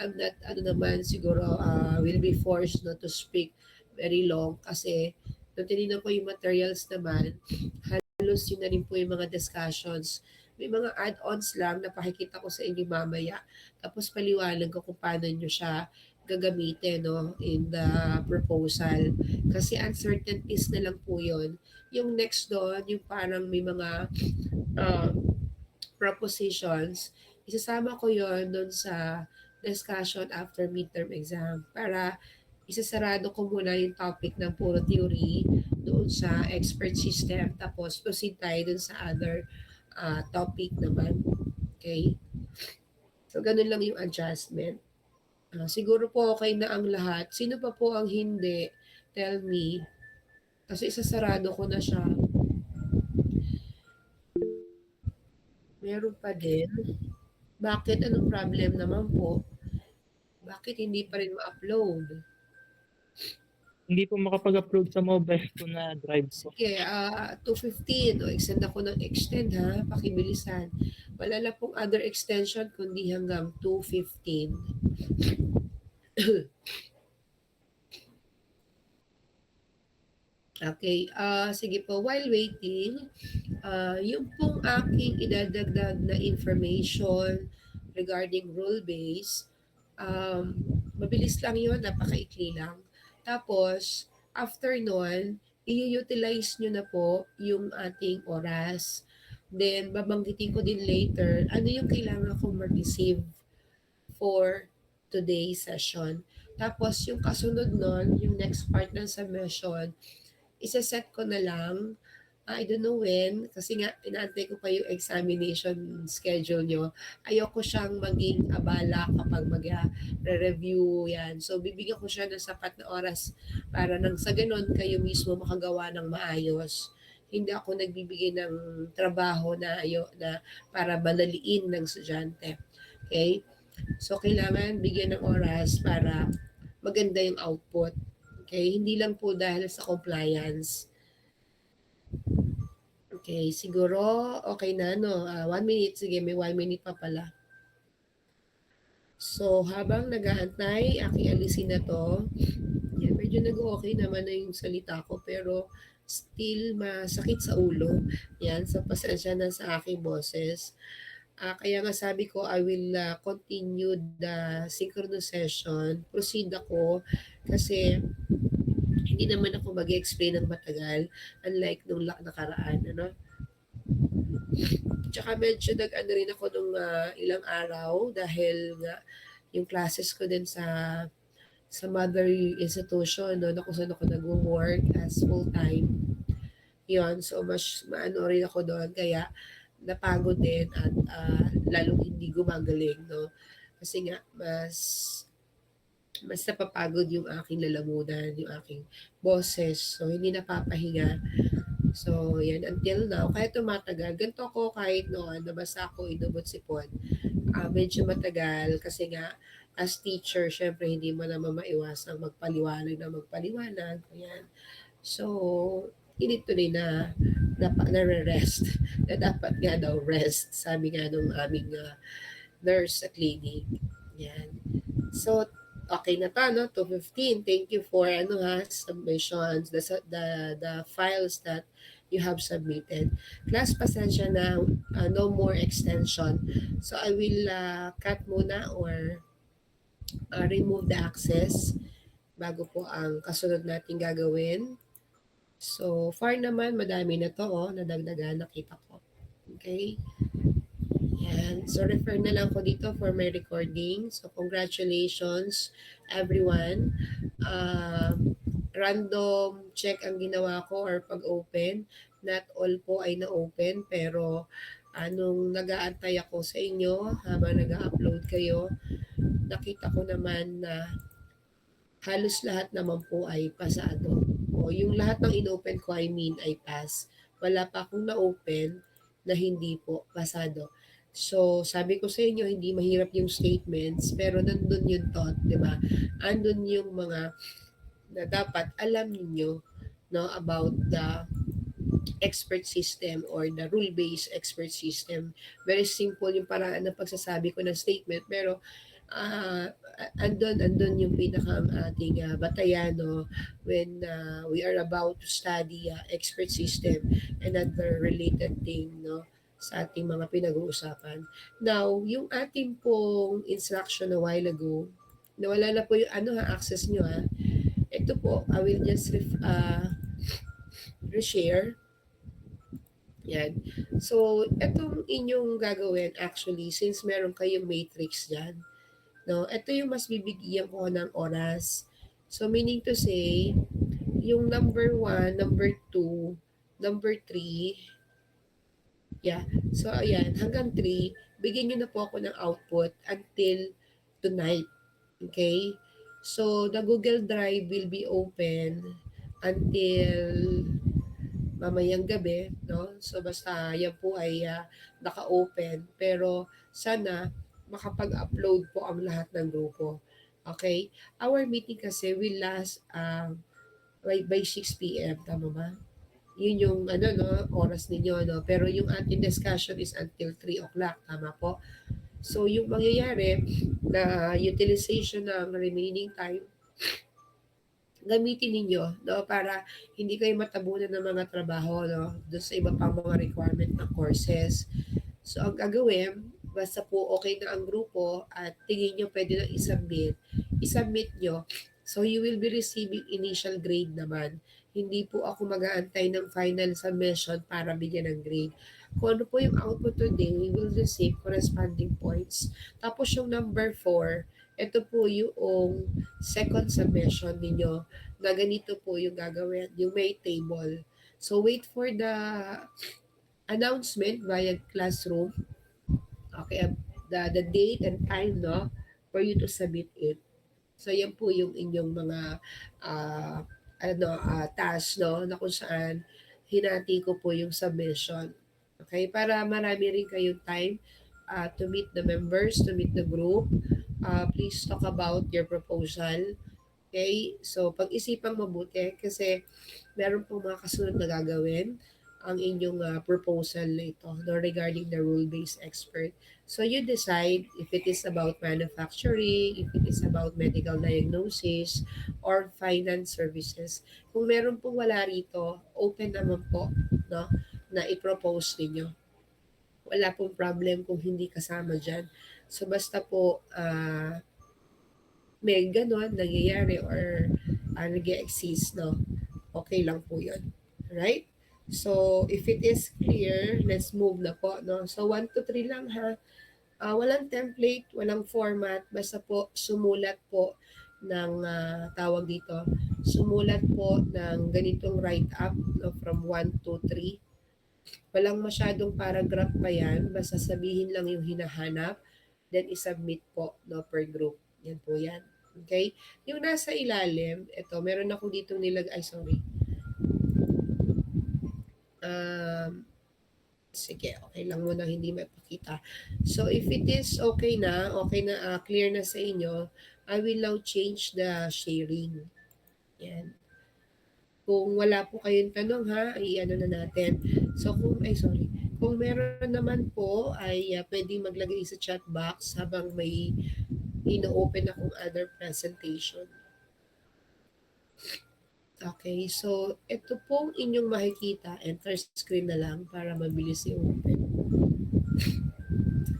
I'm not, naman, siguro will be forced not to speak very long kasi nung tinignan ko yung materials naman, halos yun na rin po yung mga discussions. May mga add-ons lang na pakikita ko sa inyo mamaya. Tapos paliwanag ko kung paano nyo siya gagamitin, no, in the proposal. Kasi uncertainties na lang po yun. Yung next doon, yung parang may mga uh, propositions, isasama ko yon doon sa discussion after midterm exam para isasarado ko muna yung topic ng puro theory doon sa expert system tapos proceed tayo doon sa other topic naman. Okay? So, ganun lang yung adjustment. Siguro po okay na ang lahat. Sino pa po ang hindi? Tell me. Kasi isasarado ko na siya. Meron pa din? Bakit? Anong problem naman po? Bakit hindi pa rin ma-upload? Hindi po makapag-upload sa mobile ko na drive ko. Sige, 2:15 o extend ako ng extend ha, pakibilisan. Wala na pong other extension kundi hanggang 2:15. Okay, sige po, while waiting, yung pong aking idadagdag na information regarding rule base, mabilis lang yun, napakaikli lang. Tapos, after nun, i-utilize nyo na po yung ating oras. Then, babanggitin ko din later, ano yung kailangan kong mag-receive for today's session. Tapos, yung kasunod nun, yung next part ng submission, isa-set ko na lang. I don't know when, kasi nga inaantay ko pa yung examination schedule nyo. Ayoko siyang maging abala kapag mag-review yan. So, bibigyan ko siya ng sapat na oras para nang sa ganun kayo mismo makagawa ng maayos. Hindi ako nagbibigay ng trabaho na para balaliin ng estudyante. Okay? So, kailangan bigyan ng oras para maganda yung output. Okay? Hindi lang po dahil sa compliance. Okay, siguro okay na 'no, 1 minute, sige may 1 minute pa pala. So, habang nag-aantay, aking alisin na 'to. Yan, medyo nag-o-okey naman na yung salita ko pero still masakit sa ulo. Yan, so pasensya na sa aking boses. Kaya nga sabi ko I will, continue the synchronous session, proceed ako kasi hindi naman ako mag-e-explain ng matagal unlike nung nakaraan ano. Tsaka medyo nag-ano rin ako nung ilang araw dahil nga yung classes ko din sa mother institution no, na kung saan ako nag-work as full-time. Yun, so mas maano rin ako doon kaya napagod din at lalong hindi gumagaling no. Kasi nga mas napapagod yung aking lalamunan, yung aking boses. So hindi napapahinga. So, yan, until now, kahit tumatagal, ganito ako kahit noon, nabasa ako, inubot sipon. Medyo matagal kasi nga, as teacher, syempre hindi mo naman maiwasang magpaliwanag na magpaliwanag. Ayan. So, inituloy na rest na dapat nga daw rest, sabi nga nung aming nurse sa clinic. Yan. So, okay na to, no? 2:15. Thank you for submissions, the files that you have submitted. Class, pasensya na, no more extension. So, I will cut muna or remove the access bago po ang kasunod natin gagawin. So, far naman, madami na to, nadagdagan, nakita ko. Okay? Yan. So, refer na lang ko dito for my recording. So, congratulations, everyone. Random check ang ginawa ko or pag-open. Not all po ay na-open, pero anong nag-aantay ako sa inyo habang nag-upload kayo, nakita ko naman na halos lahat naman po ay pasado. O yung lahat ng in-open ko, I mean, ay pass. Wala pa akong na-open na hindi po pasado. So, sabi ko sa inyo, hindi mahirap yung statements, pero nandun yung thought, di ba? Andun yung mga na dapat alam niyo no, about the expert system or the rule-based expert system. Very simple yung paraan ng pagsasabi ko ng statement, pero uh, andun yung pinaka ating batayan no, when we are about to study expert system and other related thing no, sa ating mga pinag-uusapan. Now, yung ating pong instruction a while ago, nawala na po yung access nyo ha. Ito po, I will just reshare. Yan. So, etong inyong gagawin actually, since meron kayong matrix dyan, no, ito yung mas bibigyan ko ng oras. So, meaning to say, yung number 1, number 2, number 3, yeah. So, ayan, hanggang 3, bigyan nyo na po ako ng output until tonight. Okay? So, the Google Drive will be open until mamayang gabi, no? So basta yan po ay naka-open. Pero sana makapag-upload po ang lahat ng grupo. Okay? Our meeting kasi will last by 6 p.m. Tama ba? Yun yung ano no, oras ninyo no. Pero yung ating discussion is until 3 o'clock. Tama po? So yung mangyayari na utilization ng remaining time gamitin ninyo, no, para hindi kayo matabunan ng mga trabaho, no, doon sa iba pang mga requirement ng courses. So, ang gagawin, basta po okay na ang grupo at tingin nyo pwede na i-submit nyo. So, you will be receiving initial grade naman. Hindi po ako mag-aantay ng final submission para bigyan ng grade. Kung ano po yung output today, we will receive corresponding points. Tapos yung number 4, ito po yung second submission ninyo na ganito po yung gagawin, yung may table. So, wait for the announcement via classroom. Okay, the date and time, no, for you to submit it. So, yan po yung inyong mga task, no, na kung saan hinati ko po yung submission. Okay, para marami rin kayong time to meet the members, to meet the group. Please talk about your proposal. Okay? So, pag-isipang mabuti kasi meron pong mga kasunod na gagawin ang inyong proposal na ito no, regarding the rule-based expert. So, you decide if it is about manufacturing, if it is about medical diagnosis, or finance services. Kung meron pong wala rito, open naman po no, na i-propose ninyo. Wala pong problem kung hindi kasama dyan. So, basta po may ganon nangyayari or nag-exist, no? Okay lang po yun. Right? So, if it is clear, let's move na po, no? So, 1 to 3 lang ha. Walang template, walang format, basta po sumulat po ng tawag dito, sumulat po ng ganitong write-up no, from 1 to 3. Walang masyadong paragraph pa yan, basta sabihin lang yung hinahanap, then isubmit po no, per group. Yan po yan. Okay? Yung nasa ilalim, ito, meron ako dito ay sorry. Sige, okay lang muna hindi mapakita. So, if it is okay na, clear na sa inyo, I will now change the sharing. Yan. Kung wala po kayong tanong ha, i-ano na natin. So, kung meron naman po, ay pwedeng maglagay sa chat box habang may ino-open akong other presentation. Okay, so ito pong inyong makikita, enter screen na lang para mabilis i-open.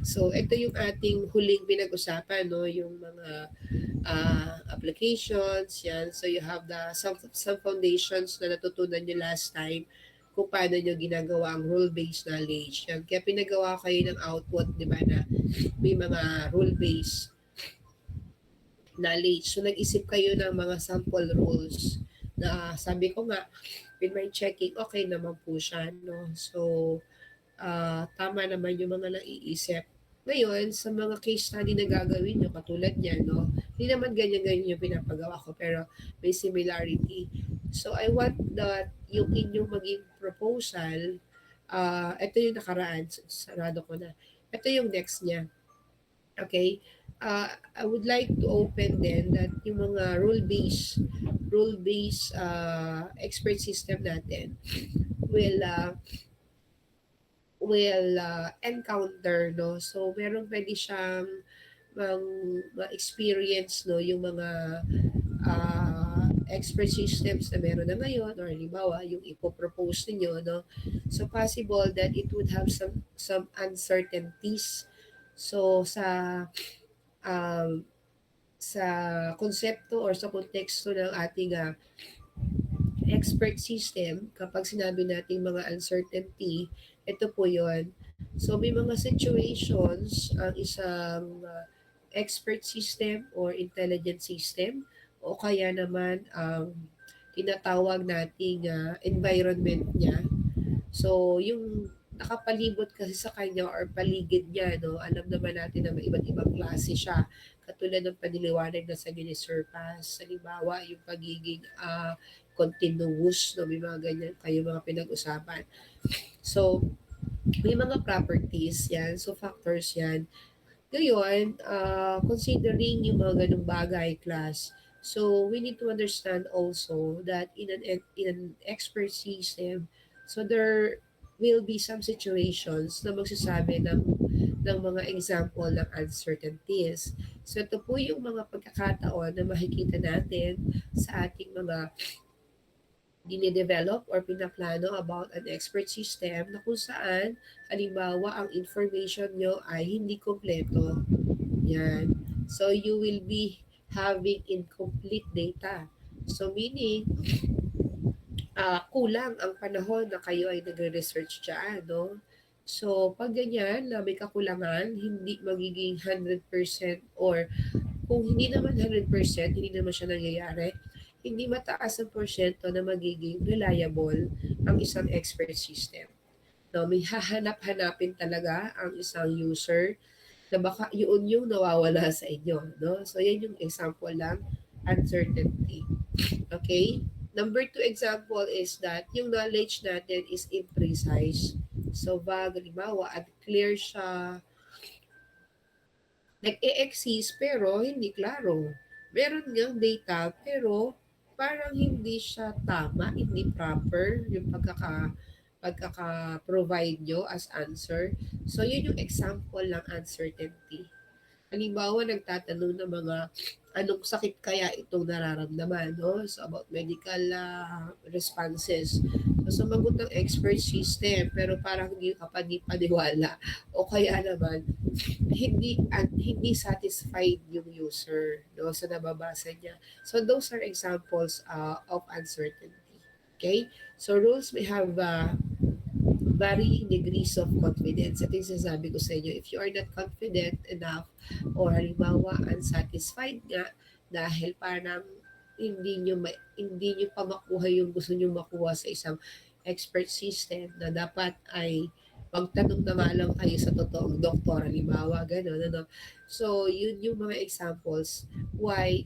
So ito yung ating huling pinag-usapan, no? Yung mga applications, yan. So you have some foundations na natutunan nyo last time kung paano nyo ginagawa ang rule-based knowledge. Yan. Kaya pinagawa kayo ng output, di ba, na may mga rule-based knowledge. So nag-isip kayo ng mga sample rules na sabi ko nga, with my checking, okay naman po siya. No? So, tama naman yung mga naiisip. Ngayon, sa mga case study na gagawin nyo, katulad niya, no? Hindi naman ganyan-ganyan yung pinapagawa ko, pero may similarity. So, I want that yung inyong maging proposal, ito yung nakaraan, sarado ko na. Ito yung next niya. Okay? I would like to open then that yung mga rule-based expert system natin will encounter, no? So, meron pwede siyang ma-experience, no? Yung mga expert systems na meron na ngayon or halimbawa, yung ipopropose ninyo, no? So, possible that it would have some uncertainties. So, sa konsepto or sa konteksto ng ating expert system, kapag sinabi natin mga uncertainty, ito po yon. So, may mga situations ang isang expert system or intelligent system o kaya naman ang tinatawag nating environment niya. So, yung nakapalibot kasi sa kanya or paligid niya, no? Alam naman natin na may iba't ibang klase siya. Katulad ng paniliwanag na sa ni Sir Paz. Halimbawa, yung pagiging continuous, no? May mga ganyan kayo mga pinag-usapan. So, may mga properties yan. So, factors yan. Ngayon, considering yung mga ganung bagay, class, so we need to understand also that in an expert system, so there will be some situations na magsasabi ng mga example ng uncertainties. So ito po yung mga pagkakataon na makikita natin sa ating mga dinidevelop or pinaplano about an expert system na kung saan halimbawa ang information nyo ay hindi kompleto. Yan. So you will be having incomplete data. So meaning, kulang ang panahon na kayo ay nagre-research dyan, no? So, pag ganyan na may kakulangan, hindi magiging 100% or kung hindi naman 100%, hindi naman siya nangyayari, hindi mataas ang porsyento na magiging reliable ang isang expert system. No, may hahanap-hanapin talaga ang isang user na baka yun yung nawawala sa inyo. No? So, yan yung example lang, uncertainty. Okay? Number two example is that yung knowledge natin is imprecise. So, vague, halimbawa, at clear siya, nag-e-exist pero hindi klaro. Meron ngang data pero parang hindi siya tama, hindi proper yung pagkaka-provide nyo as answer. So, yun yung example ng uncertainty. Halimbawa, nagtatanong ng mga anong sakit kaya itong nararamdaman, no? So, about medical responses. So, sumagot ng expert system, pero parang hindi ka paniwala. O kaya naman, hindi satisfied yung user, no? Sa nababasa niya. So, those are examples of uncertainty. Okay? So, rules may have varying degrees of confidence. Ito yung sinasabi ko sa inyo. If you are not confident enough or halimbawa unsatisfied nga dahil parang hindi nyo pa makuha yung gusto nyo makuha sa isang expert system na dapat ay magtanong na nga lang kayo sa totoong doktor, halimbawa, gano'n, ano. So, yun yung mga examples why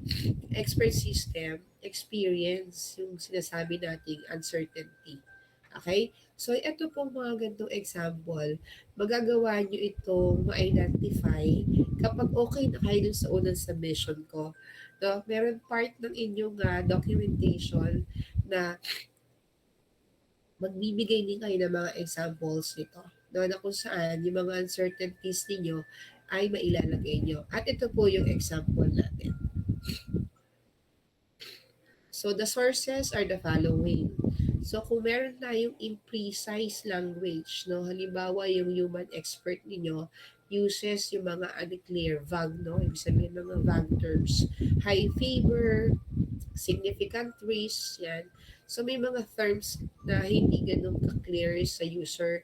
expert system experience yung sinasabi nating uncertainty. Okay? So, ito pong mga ganitong example, magagawa nyo itong ma-identify kapag okay na kayo dun sa unang submission ko. No? Meron part ng inyong documentation na magbibigay din kayo ng mga examples nito. No, na kung saan yung mga uncertainties ninyo ay mailalagay nyo. At ito po yung example natin. So, the sources are the following. So, kung meron tayong imprecise language, no, halimbawa yung human expert ninyo uses yung mga unclear, vague, no, ibig sabihin mga vague terms, high fever, significant risk, yan. So, may mga terms na hindi ganun ka-clear sa user.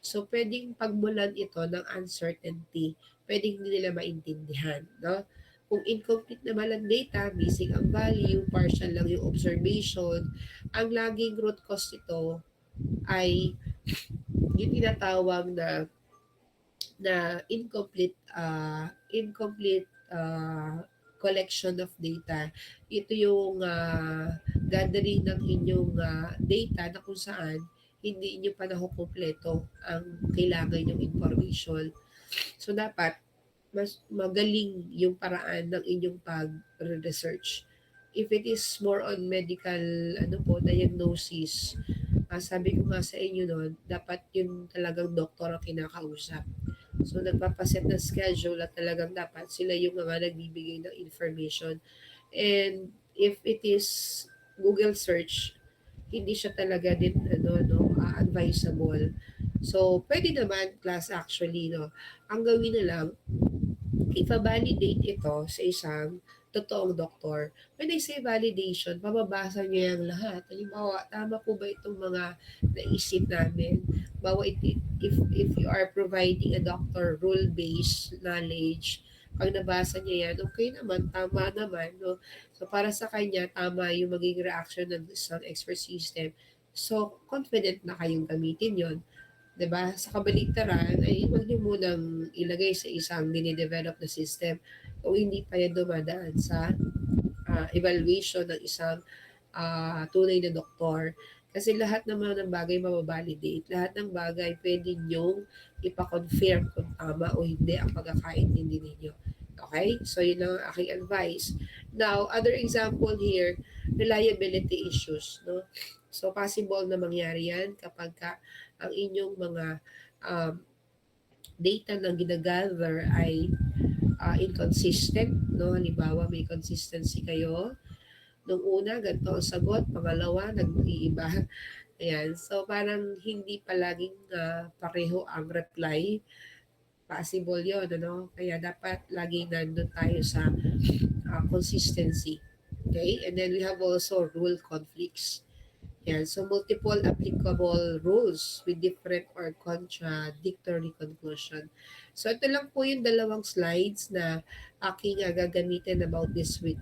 So, pwedeng pagmulan ito ng uncertainty. Pwedeng hindi nila maintindihan, no? Kung incomplete naman ang data, missing ang value, partial lang yung observation, ang laging root cause ito ay yung tinatawag na incomplete collection of data. Ito yung gathering ng inyong data na kung saan hindi inyo pa nakukumpleto ang kailangan yung information. So, dapat mas magaling yung paraan ng inyong pag-research. If it is more on medical diagnosis, sabi ko nga sa inyo noon, dapat yun talagang doktor ang kinakausap. So, nagpapaset ng schedule at talagang dapat sila yung mga nagbibigay ng information. And if it is Google search, hindi siya talaga din advisable. So, pwede naman class actually, no. Ang gawin na lang, ipa-validate ito sa isang totoong doktor. When I say validation, pababasa niya yung lahat. Halimbawa, tama po ba itong mga naisip namin? Bawa, if you are providing a doctor rule-based knowledge, pag nabasa niya yan, okay naman, tama naman. No? So, para sa kanya, tama yung magiging reaction ng isang expert system. So, confident na kayong gamitin yon. 'Di ba? Sa kabaligtaran ay huwag niyo munang ilagay sa isang dine-develop na system kung hindi pa yan dumadaan sa evaluation ng isang tunay na doktor. Kasi lahat naman ng bagay mababalidate. Lahat ng bagay pwede nyong ipa-confirm kung tama o hindi ang pagkakaintindi ninyo. Okay? So, yun ang aking advice. Now, other example here, reliability issues. No? So, possible na mangyari yan kapag ang inyong mga um, data na ginagather ay inconsistent. No? Halimbawa, may consistency kayo nung una, ganito ang sagot. Pangalawa, nag-iiba. Ayan. So, parang hindi palaging pareho ang reply. Possible yun, ano? Kaya dapat laging nandun tayo sa consistency. Okay? And then we have also rule conflicts. Yan. So, multiple applicable rules with different or contradictory conclusion. So, ito lang po yung dalawang slides na aking gagamitin about this week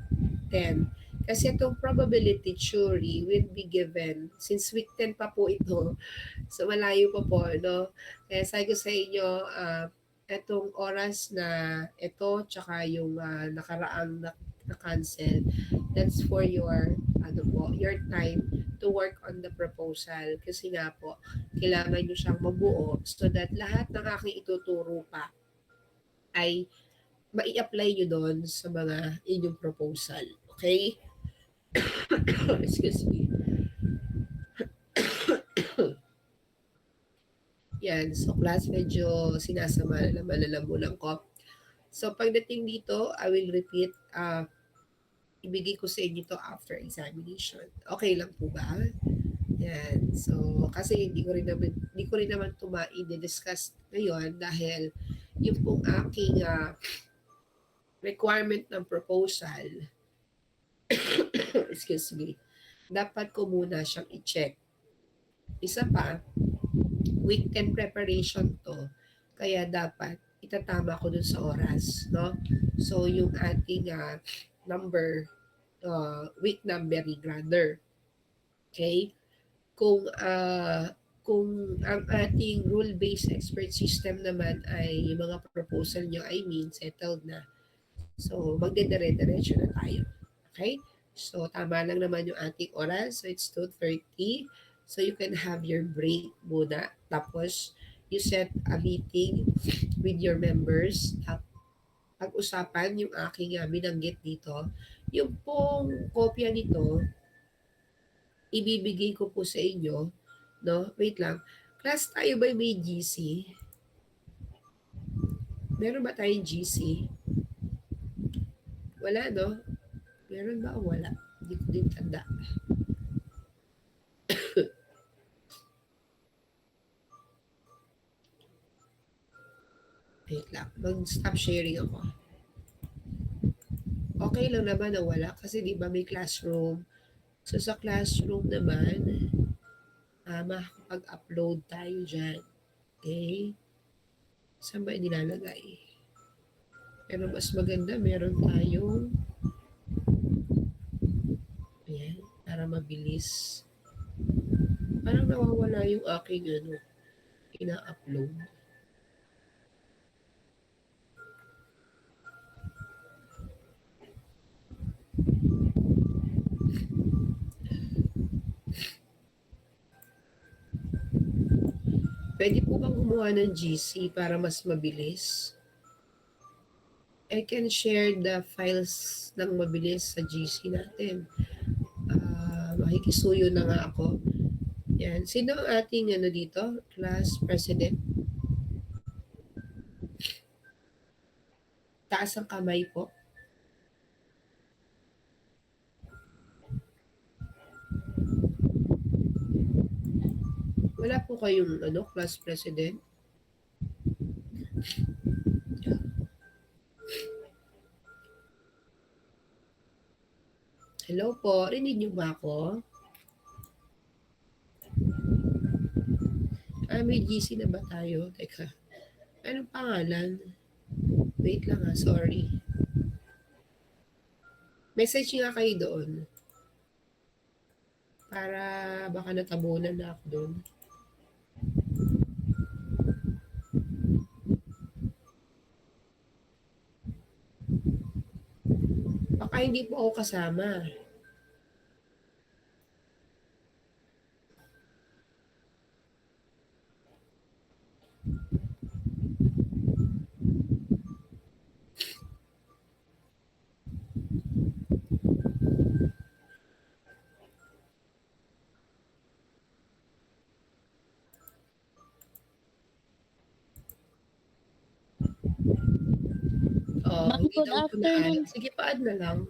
10. Kasi itong probability theory will be given since week 10 pa po ito. So, malayo pa po, no? Kaya sabi ko sa inyo, itong oras na ito, tsaka yung nakaraang na-cancel, that's for your, your time to work on the proposal. Kasi nga po, kailangan nyo siyang mabuo so that lahat ng aking ituturo pa ay mai-apply nyo doon sa mga inyong proposal. Okay? Excuse me. Yan. So, class, medyo sinasama na malalamunan ko. So, pagdating dito, I will repeat, ibigay ko sa inyo to after examination. Okay lang po ba? Yan. So, kasi hindi ko rin naman ito i-discuss ngayon dahil yung pong aking requirement ng proposal, excuse me, dapat ko muna siyang i-check. Isa pa, week 10 preparation to, kaya dapat itatama ko dun sa oras, no? So, yung ating week numbering rather. Okay? Kung ang ating rule-based expert system naman ay yung mga proposal nyo ay settled na. So, magdedire-diretso na tayo. Okay? So, tama lang naman yung ating oras. So, it's 2:30. So, you can have your break muna. Tapos, you set a meeting with your members. Pag-usapan yung aking binanggit dito. Yung pong kopya nito, ibibigay ko po sa inyo. No? Wait lang. Class, tayo ba may GC? Meron ba tayong GC? Wala, no? Meron ba o wala? Hindi ko din tanda. Wait lang. Mag-stop sharing ako. Okay lang naman na wala kasi di ba may classroom. So sa classroom naman, makakapag-upload tayo dyan. Okay? Saan ba nilalagay? Pero mas maganda, meron tayong ayan, para mabilis. Parang nawawala yung aking ina-upload. Pwede po bang gumawa ng GC para mas mabilis? I can share the files ng mabilis sa GC natin. Makikisuyo na nga ako. Yan. Sino ang ating dito? Class president? Taas ang kamay po. Wala po kayong class president? Hello po, rinig niyo ba ako? May GC na ba tayo? Teka, anong pangalan? Wait lang sorry. Message nga kayo doon. Para baka natabunan na ako doon. Baka hindi po ako kasama. Oh, Ma'am, hindi good daw po na-add. afternoon. Sige, pa-add na lang.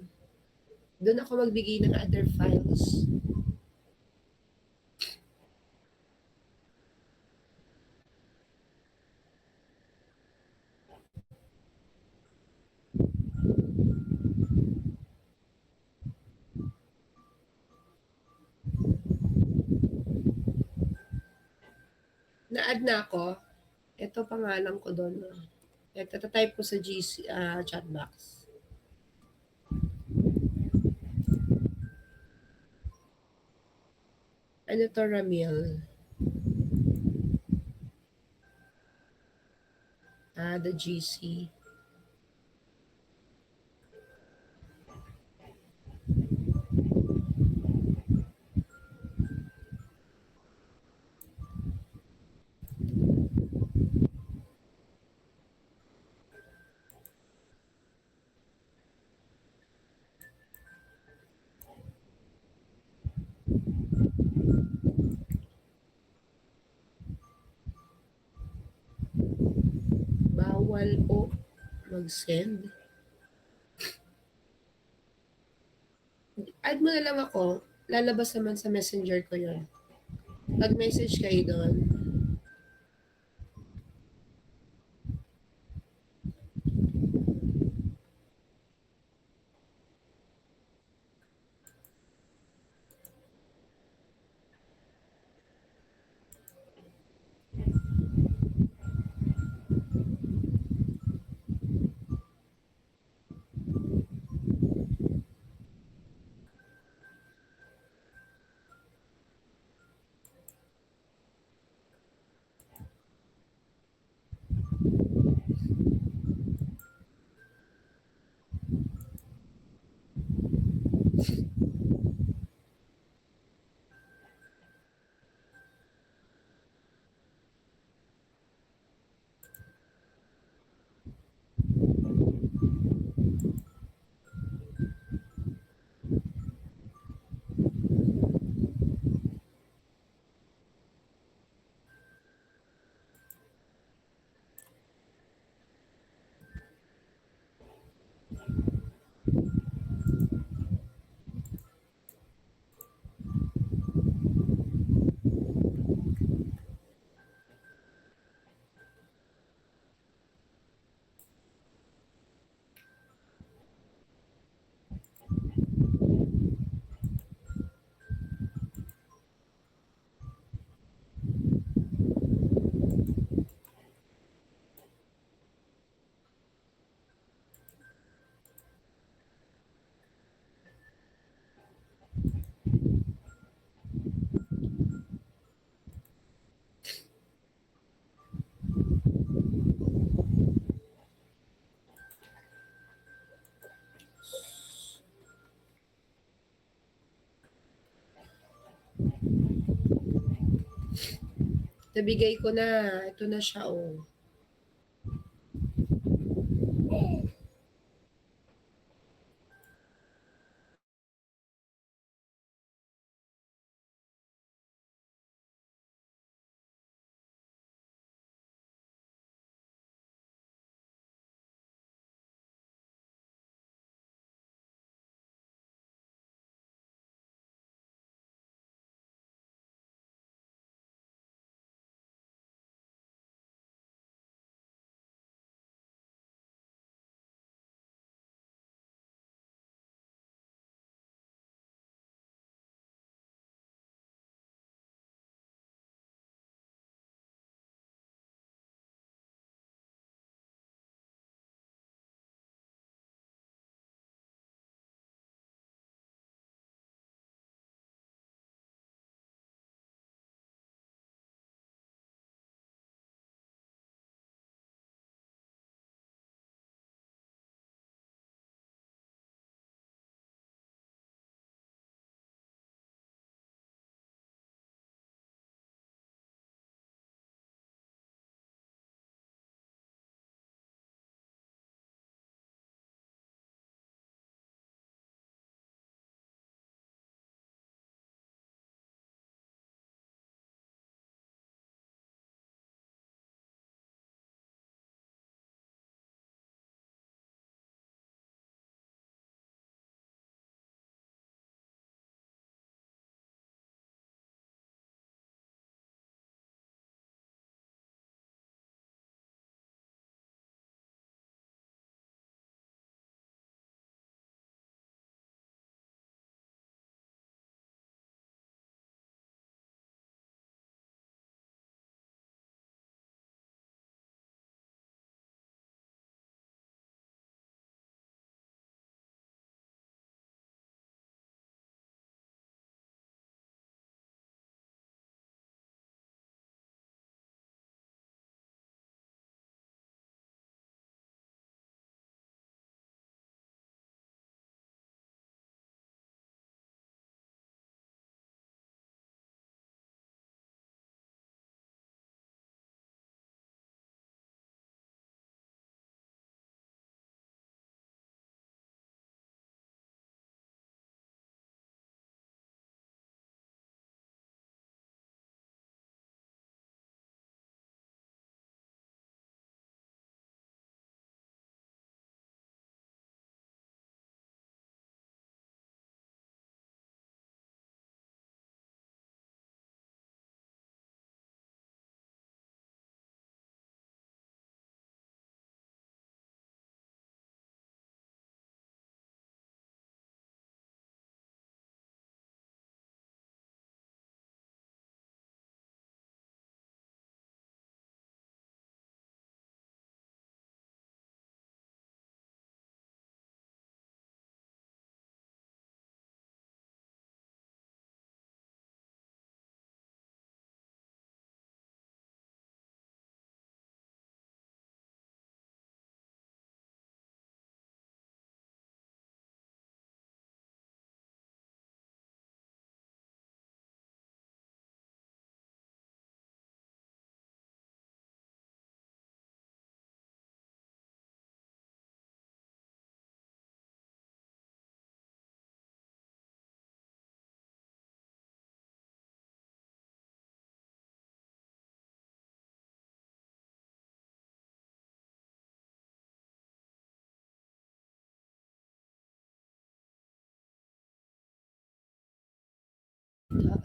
Doon ako magbigay ng other files. Na-add na ako. Ito pangalan ko doon. Ito, type ko sa GC, chat box. Ano to, Ramil? The GC. Bawal po mag-send. Add mo na lang ako. Lalabas naman sa messenger ko yun. Mag-message kayo doon. Nabigay ko na. Ito na siya, oh.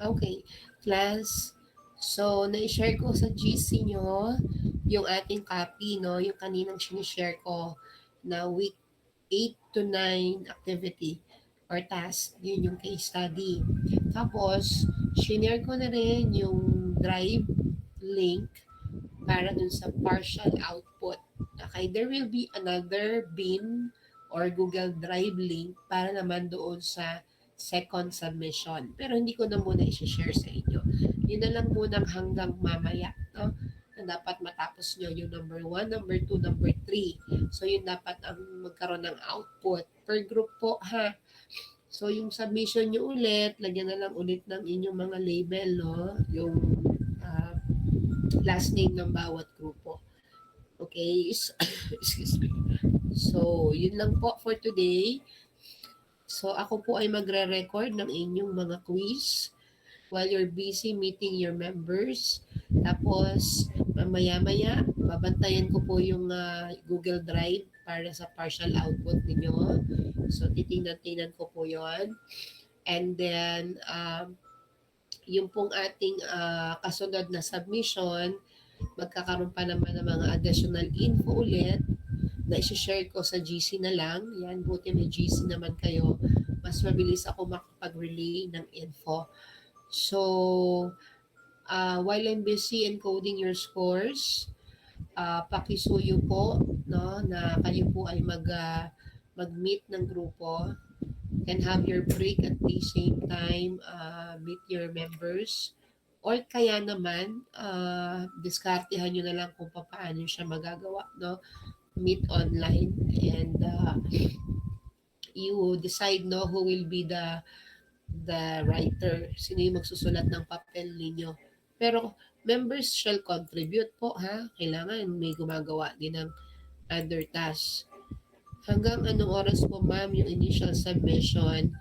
Okay, class. So, na-share ko sa GC nyo yung ating copy, no? Yung kaninang sinishare ko na week 8 to 9 activity or task. Yun yung case study. Tapos, shinare ko na rin yung drive link para dun sa partial output. Okay, there will be another bin or Google Drive link para naman doon sa second submission. Pero hindi ko na muna i-share sa inyo. Yun na lang muna hanggang mamaya. No? Na dapat matapos nyo yung number 1, number 2, number 3. So yun dapat ang magkaroon ng output per group po ha. So yung submission nyo ulit, lagyan na lang ulit ng inyong mga label, no? Yung uh, last name ng bawat grupo. Okay, excuse me. So, yun lang po for today. So, ako po ay magre-record ng inyong mga quiz while you're busy meeting your members. Tapos, mamaya-maya, babantayan ko po yung Google Drive para sa partial output ninyo. So, titingnan-tingnan ko po yon. And then, yung pong ating kasunod na submission, magkakaroon pa naman ng mga additional info ulit na i-share ko sa GC na lang. Yan, buti may GC naman kayo. Mas mabilis ako makapag-relay ng info. So, while I'm busy encoding your scores, pakisuyo po no, na kayo po ay mag-meet ng grupo. Can have your break at the same time, meet your members. Or kaya naman, diskartehan nyo na lang kung paano siya magagawa, no? Meet online and you decide no who will be the writer, sino yung magsusulat ng papel ninyo. Pero members shall contribute po ha. Kailangan may gumagawa din ng other tasks. Hanggang anong oras po ma'am yung initial submission?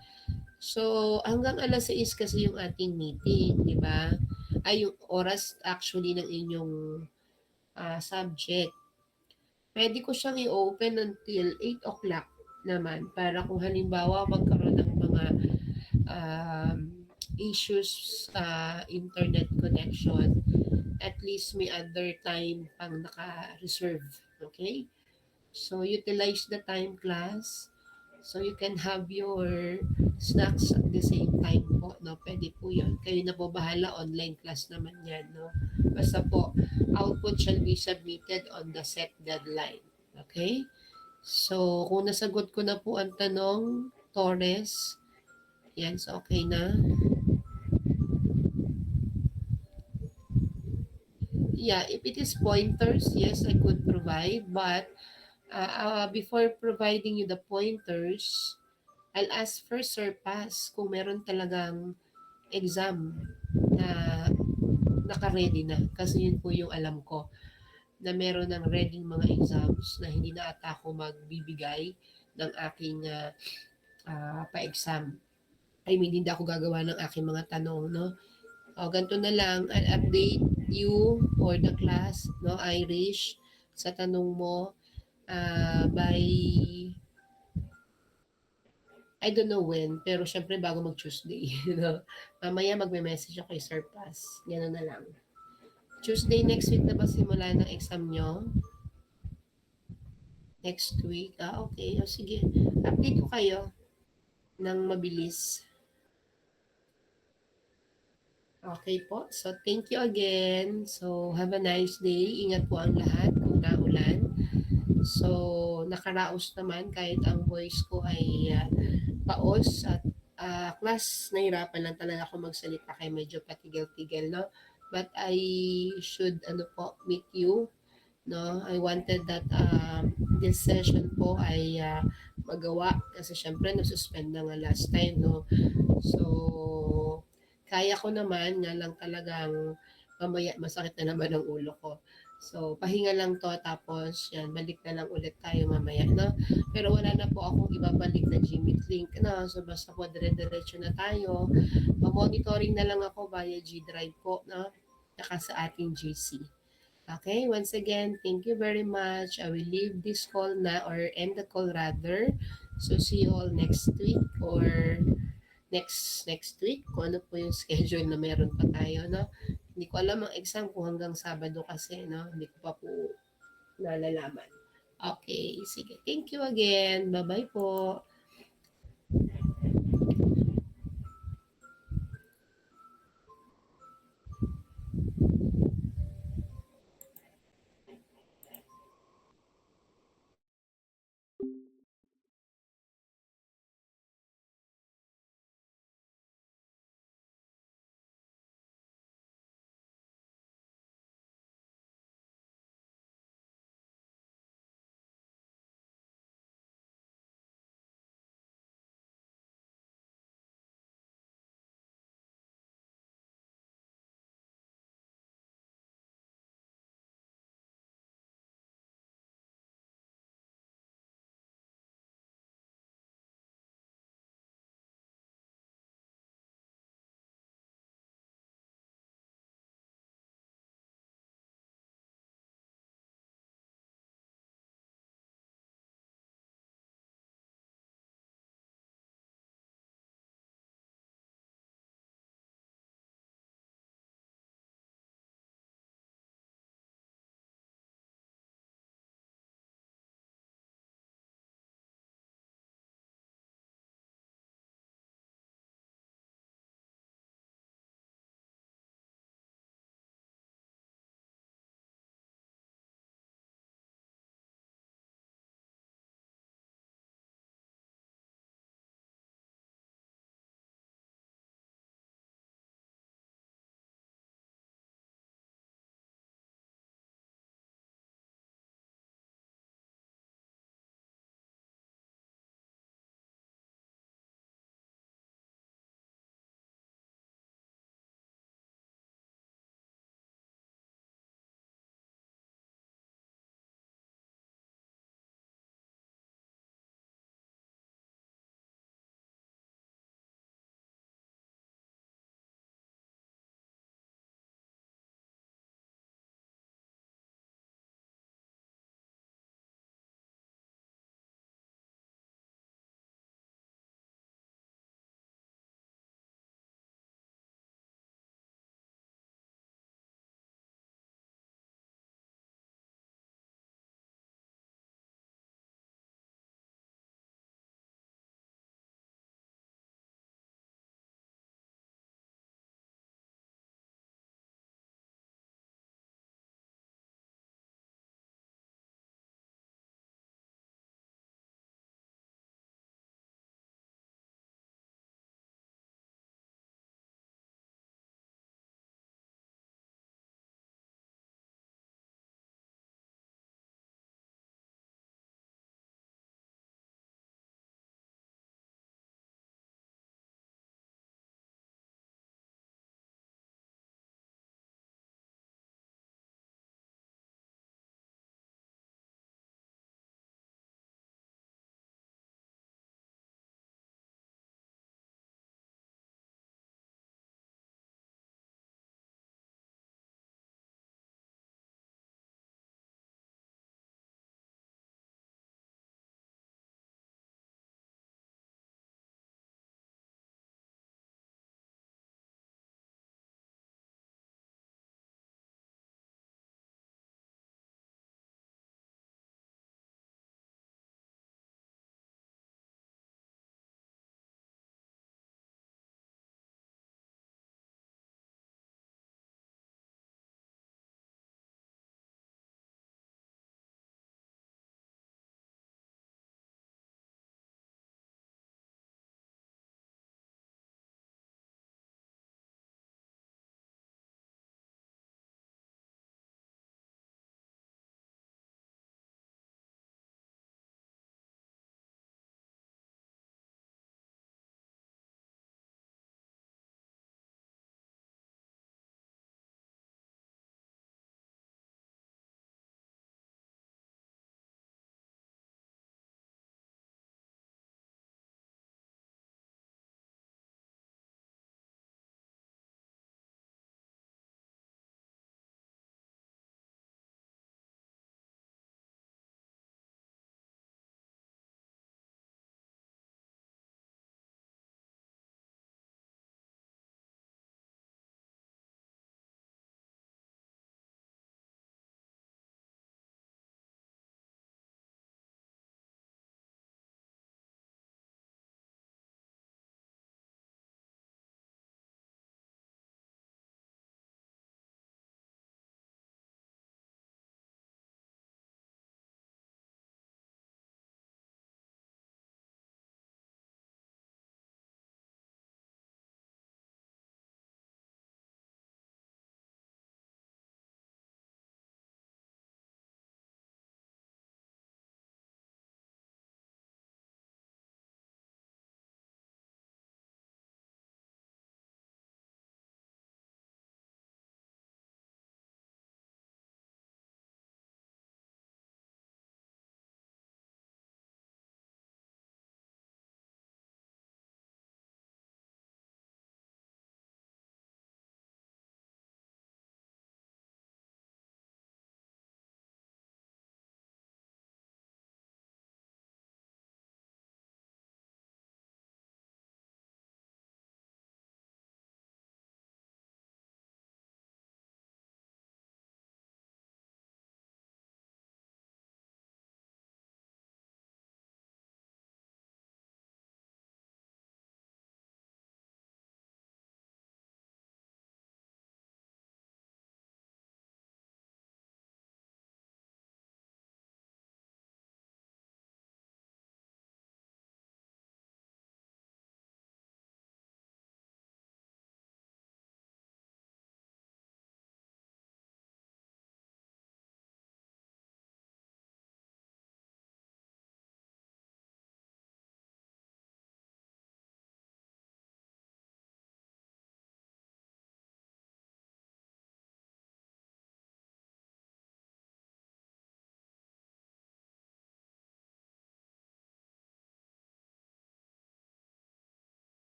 So, hanggang alas 6 kasi yung ating meeting, di ba? Ay, yung oras actually ng inyong subject. Pwede ko siyang i-open until 8 o'clock naman para kung halimbawa magkaroon ng mga um, issues sa internet connection, at least may other time pang naka-reserve. Okay? So, utilize the time class. So, you can have your snacks at the same time po. No? Pwede po yun. Kayo na po bahala. Online class naman yan. No? Basta po, output shall be submitted on the set deadline. Okay? So, kung nasagot ko na po ang tanong, Torres, yan, so okay na. Yeah, if it is pointers, yes, I could provide, but before providing you the pointers, I'll ask first Surpass kung meron talagang exam na naka-ready na. Kasi yun po yung alam ko, na meron ng ready mga exams na hindi na ata ako magbibigay ng aking pa-exam. I mean, hindi ako gagawa ng aking mga tanong, no? O, ganito na lang, I'll update you or the class, no, Irish, sa tanong mo by, I don't know when, pero syempre bago mag-Tuesday, no? Mamaya magme-message ako kay Sir Paz. Gano'n na lang. Tuesday next week na ba simula ng exam nyo? Next week? Okay. O, sige. Update ko kayo ng mabilis. Okay po. So, thank you again. So, have a nice day. Ingat po ang lahat kung naulan. So, nakaraos naman kahit ang voice ko ay paos at class, nahirapan lang talaga ako magsalita kaya medyo patigil-tigil, no? But I should, meet you, no? I wanted that this session po ay magawa kasi syempre nasuspend na nga last time, no? So, kaya ko naman nga lang talagang mamaya masakit na naman ang ulo ko. So, pahinga lang to tapos yan, balik na lang ulit tayo mamaya, no? Pero wala na po akong ibabalik na Gmeet link, no? So, basta po dire-diretso na tayo. Ma-monitoring na lang ako via G Drive po, no? Saka sa ating GC. Okay, once again, thank you very much. I will leave this call na or end the call rather. So, see you all next week or next week kung ano po yung schedule na meron pa tayo, no? Hindi ko alam ang exam kung hanggang Sabado kasi, no? Hindi ko pa po nalalaman. Okay, sige. Thank you again. Bye-bye po.